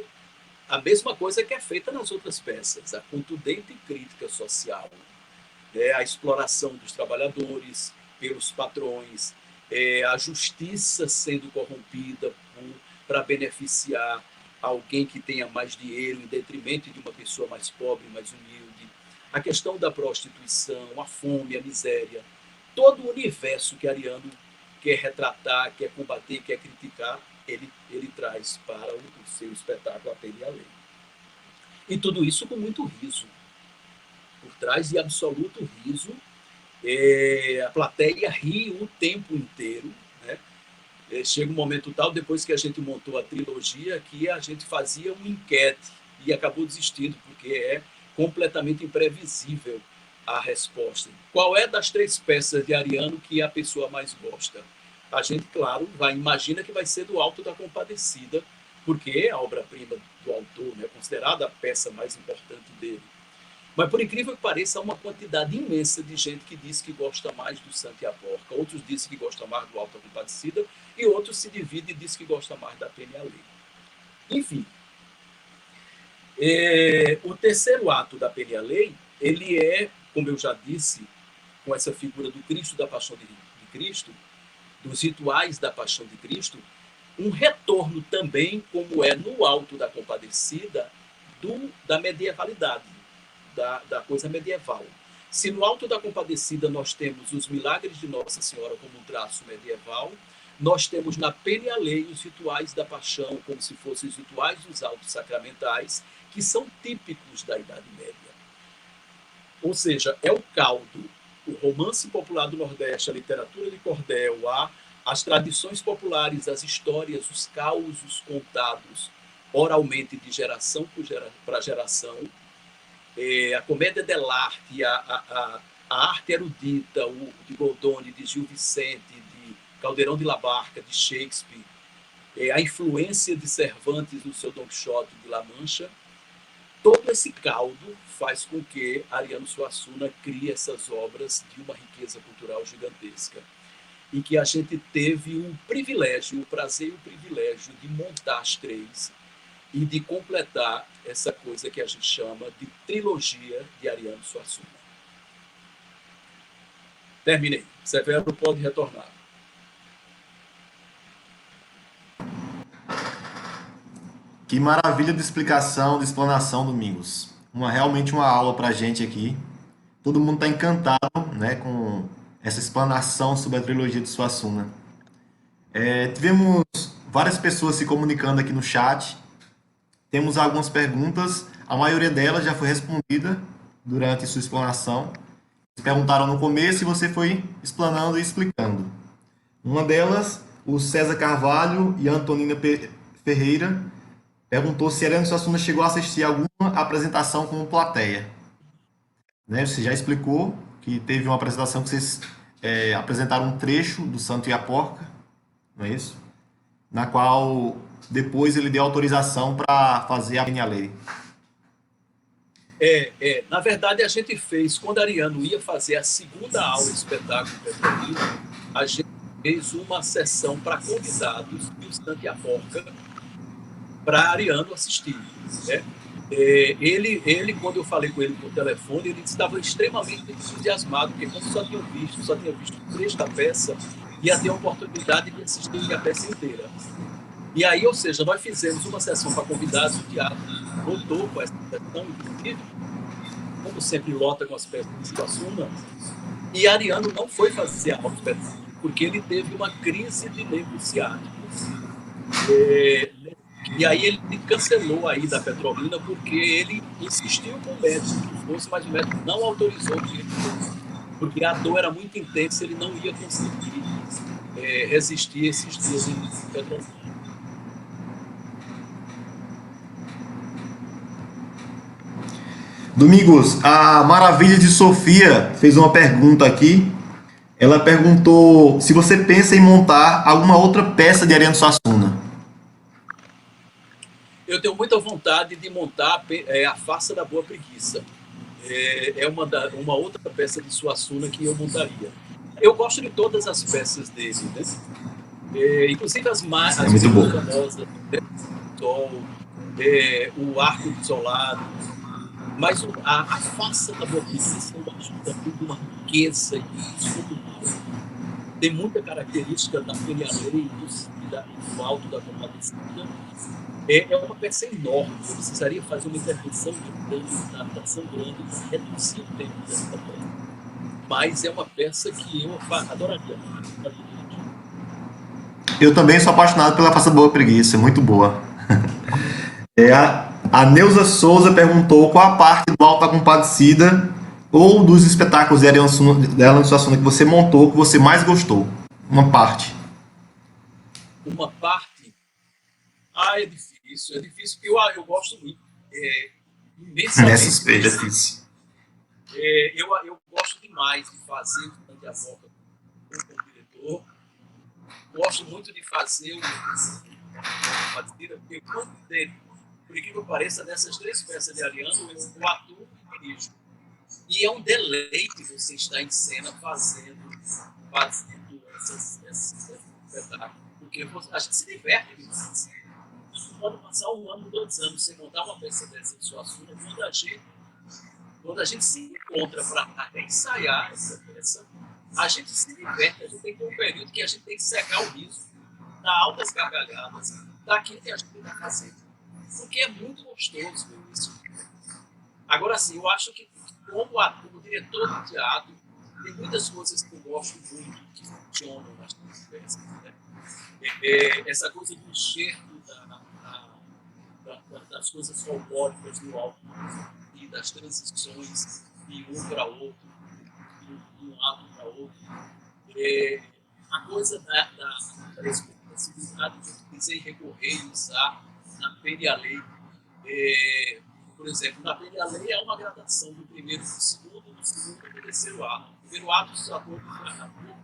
a mesma coisa que é feita nas outras peças, a contundente crítica social, a exploração dos trabalhadores pelos patrões, a justiça sendo corrompida para beneficiar alguém que tenha mais dinheiro em detrimento de uma pessoa mais pobre, mais humilde, a questão da prostituição, a fome, a miséria, todo o universo que Ariano quer retratar, quer combater, quer criticar, ele traz para o seu espetáculo A Pena e a Lei. E tudo isso com muito riso. Por trás de absoluto riso, a plateia ri o tempo inteiro, né? Chega um momento tal, depois que a gente montou a trilogia, que a gente fazia uma enquete e acabou desistindo, porque é completamente imprevisível a resposta. Qual é das 3 peças de Ariano que a pessoa mais gosta? A gente, claro, imagina que vai ser do Alto da Compadecida, porque é a obra-prima do autor, né, considerada a peça mais importante dele. Mas, por incrível que pareça, há uma quantidade imensa de gente que diz que gosta mais do Santa e a Porca, outros dizem que gosta mais do Alto da Compadecida, e outros se dividem e dizem que gosta mais da Pena e a Lei. Enfim, o terceiro ato da Pena e a Lei, ele é, como eu já disse, com essa figura do Cristo, da Paixão de Cristo, dos rituais da Paixão de Cristo, um retorno também, como é no Alto da Compadecida, da medievalidade, da coisa medieval. Se no Alto da Compadecida nós temos os milagres de Nossa Senhora como um traço medieval, nós temos na Pena e a Lei os rituais da Paixão, como se fossem os rituais dos autos sacramentais, que são típicos da Idade Média. Ou seja, é o caldo, o romance popular do Nordeste, a literatura de cordel, as tradições populares, as histórias, os causos contados oralmente de geração para geração, a comédia dell'arte, a arte erudita, de Goldoni, de Gil Vicente, de Caldeirão de la Barca, de Shakespeare, a influência de Cervantes no seu Don Quixote de La Mancha, todo esse caldo faz com que Ariano Suassuna crie essas obras de uma riqueza cultural gigantesca. E que a gente teve o privilégio, o prazer e o privilégio de montar as 3 e de completar essa coisa que a gente chama de trilogia de Ariano Suassuna. Terminei. Severo pode retornar. Que maravilha de explicação, de explanação, Domingos. Realmente uma aula para a gente aqui. Todo mundo está encantado, né, com essa explanação sobre a trilogia de Suassuna. Tivemos várias pessoas se comunicando aqui no chat. Temos algumas perguntas. A maioria delas já foi respondida durante sua explanação. Perguntaram no começo e você foi explanando e explicando. Uma delas, o César Carvalho e a Antonina Ferreira perguntou se Ariano Suassuna chegou a assistir alguma apresentação como plateia. Né? Você já explicou que teve uma apresentação que vocês apresentaram um trecho do Santo e a Porca, não é isso? Na qual depois ele deu autorização para fazer a Lei. Na verdade, a gente fez, quando Ariano ia fazer a segunda aula do espetáculo Petrolina, a gente fez uma sessão para convidados do Santo e a Porca para Ariano assistir. Né? Ele, quando eu falei com ele por telefone, ele estava extremamente entusiasmado, porque como só tinha visto o trecho da peça, ia ter a oportunidade de assistir a peça inteira. E aí, ou seja, nós fizemos uma sessão para convidados, o teatro lotou com essa sessão, inclusive, como sempre lota com as peças de Suassuna, e Ariano não foi fazer a aula de espetáculo, porque ele teve uma crise de nervo ciático. E aí ele cancelou a ida à Petrolina porque ele insistiu com o médico que fosse, mas o médico não autorizou que ele fosse, porque a dor era muito intensa, ele não ia conseguir resistir esses dias em Petrolina. Domingos, a Maravilha de Sofia fez uma pergunta aqui. Ela perguntou se você pensa em montar alguma outra peça de Ariano Suassuna. Eu tenho muita vontade de montar a Farsa da Boa Preguiça. É uma outra peça de Suassuna que eu montaria. Eu gosto de todas as peças dele, né? Inclusive as mais famosas, né? O Arco Desolado. Mas a Farsa da Boa Preguiça eu acho também de uma riqueza descomunal. Tem muita característica da Perialei e do Alto da Compadecida. É uma peça enorme. Eu precisaria fazer uma intervenção de adaptação grande para reduzir o tempo dessa peça. Mas é uma peça que eu adoraria. Eu também sou apaixonado pela Farsa da Boa Preguiça, muito boa. A Neuza Souza perguntou qual a parte do Alto da Compadecida ou dos espetáculos de Ariano Suassuna que você montou que você mais gostou. Uma parte. Uma parte? É difícil. É difícil porque eu gosto muito. Imensamente. É difícil. Eu gosto demais de fazer o Santo e a Porca como diretor. Gosto muito de fazer porque quando dele, por incrível que pareça, dessas três peças de Ariano, eu atuo e dirijo. E é um deleite você estar em cena fazendo esses espetáculos. Porque a gente se diverte demais. Você pode passar 1 ano, 2 anos sem montar uma peça dessa de Suassuna, quando a gente se encontra para ensaiar essa peça, a gente se diverte, a gente tem que ter um período que a gente tem que secar o riso, dar altas gargalhadas daquilo que a gente está fazendo. Porque é muito gostoso isso. Agora, sim, eu acho que, como diretor de teatro, tem muitas coisas que eu gosto muito que funcionam nas peças. Né? Essa coisa do enxerto das coisas folclóricas do alto e das transições de um para outro, de um ato para outro. A coisa da expressividade que eu precisei recorrer e usar na Perialei. Por exemplo, na Perialei é uma gradação do primeiro para o segundo, do segundo para o terceiro ato. No primeiro ato, os atores atuam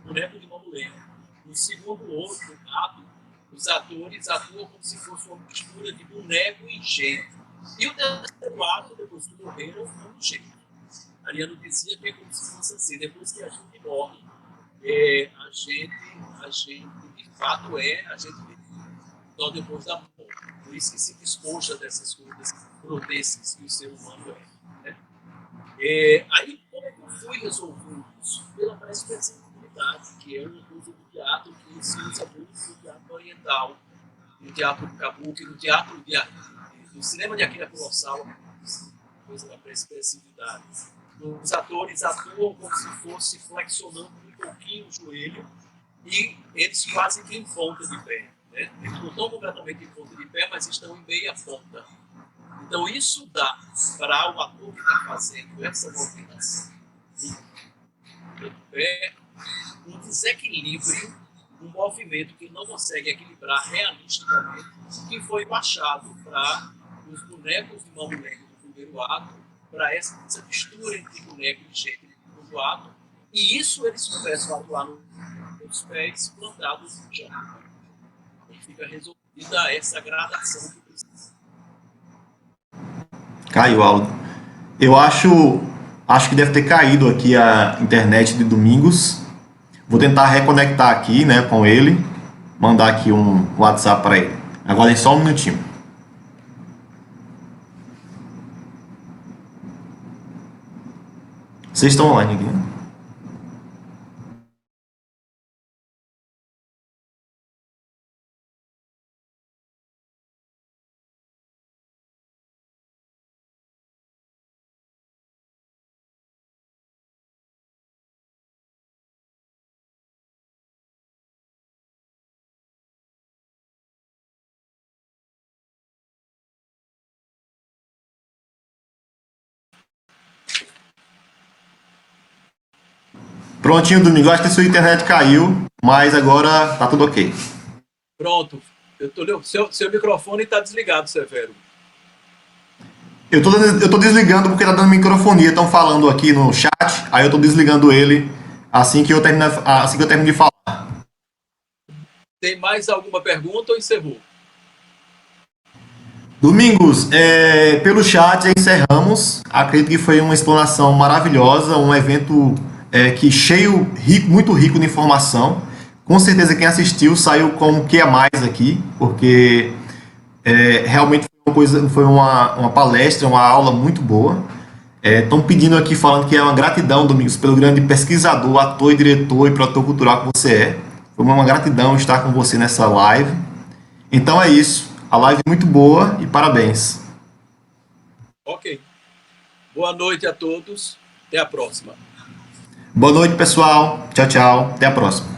boneco de mamulengo. No segundo outro ato, os atores atuam como se fosse uma mistura de boneco e gente. E o terceiro ato, depois que morreram, foi um jeito. Ariano dizia que é como se fosse assim, depois que a gente morre, a gente de fato a gente só depois da morte. Por simples que se despoja dessas coisas grotescas que o ser humano é. Né? Aí, como é que eu fui resolver isso? Pela expressividade, que é uma coisa do teatro que se usa muito no teatro oriental, no teatro kabuki, no teatro no cinema de Akira Kurosawa, coisa da expressividade. Os atores atuam como se fosse flexionando um pouquinho o joelho e eles quase que em ponta de pé. Né? Eles não estão completamente em ponta de pé, mas estão em meia ponta. Então, isso dá para o ator que está fazendo essa movimentação do pé um desequilíbrio, um movimento que não consegue equilibrar realisticamente, que foi baixado para os bonecos de Mamulengo do primeiro ato, para essa mistura entre boneco e gente do segundo ato, e isso eles começam a atuar nos pés plantados no chão. E fica resolvida essa gradação que precisa. Caiu, Aldo. Eu acho que deve ter caído aqui a internet de Domingos. Vou tentar reconectar aqui, né, com ele, mandar aqui um WhatsApp para ele. Agora é só um minutinho. Vocês estão online aqui, né? Prontinho, Domingo. Acho que sua internet caiu, mas agora tá tudo ok. Pronto. Seu microfone está desligado, Severo. Eu tô desligando porque tá dando microfonia. Estão falando aqui no chat, aí eu tô desligando ele assim que eu termino de falar. Tem mais alguma pergunta ou encerrou? Domingos, pelo chat encerramos. Acredito que foi uma explanação maravilhosa, um evento que muito rico de informação. Com certeza quem assistiu saiu com o que é mais aqui, porque realmente foi uma palestra, uma aula muito boa. Estão pedindo aqui, falando que é uma gratidão, Domingos, pelo grande pesquisador, ator e diretor e produtor cultural que você é. Foi uma gratidão estar com você nessa live. Então é isso. A live é muito boa e parabéns. Ok. Boa noite a todos. Até a próxima. Boa noite, pessoal. Tchau, tchau. Até a próxima.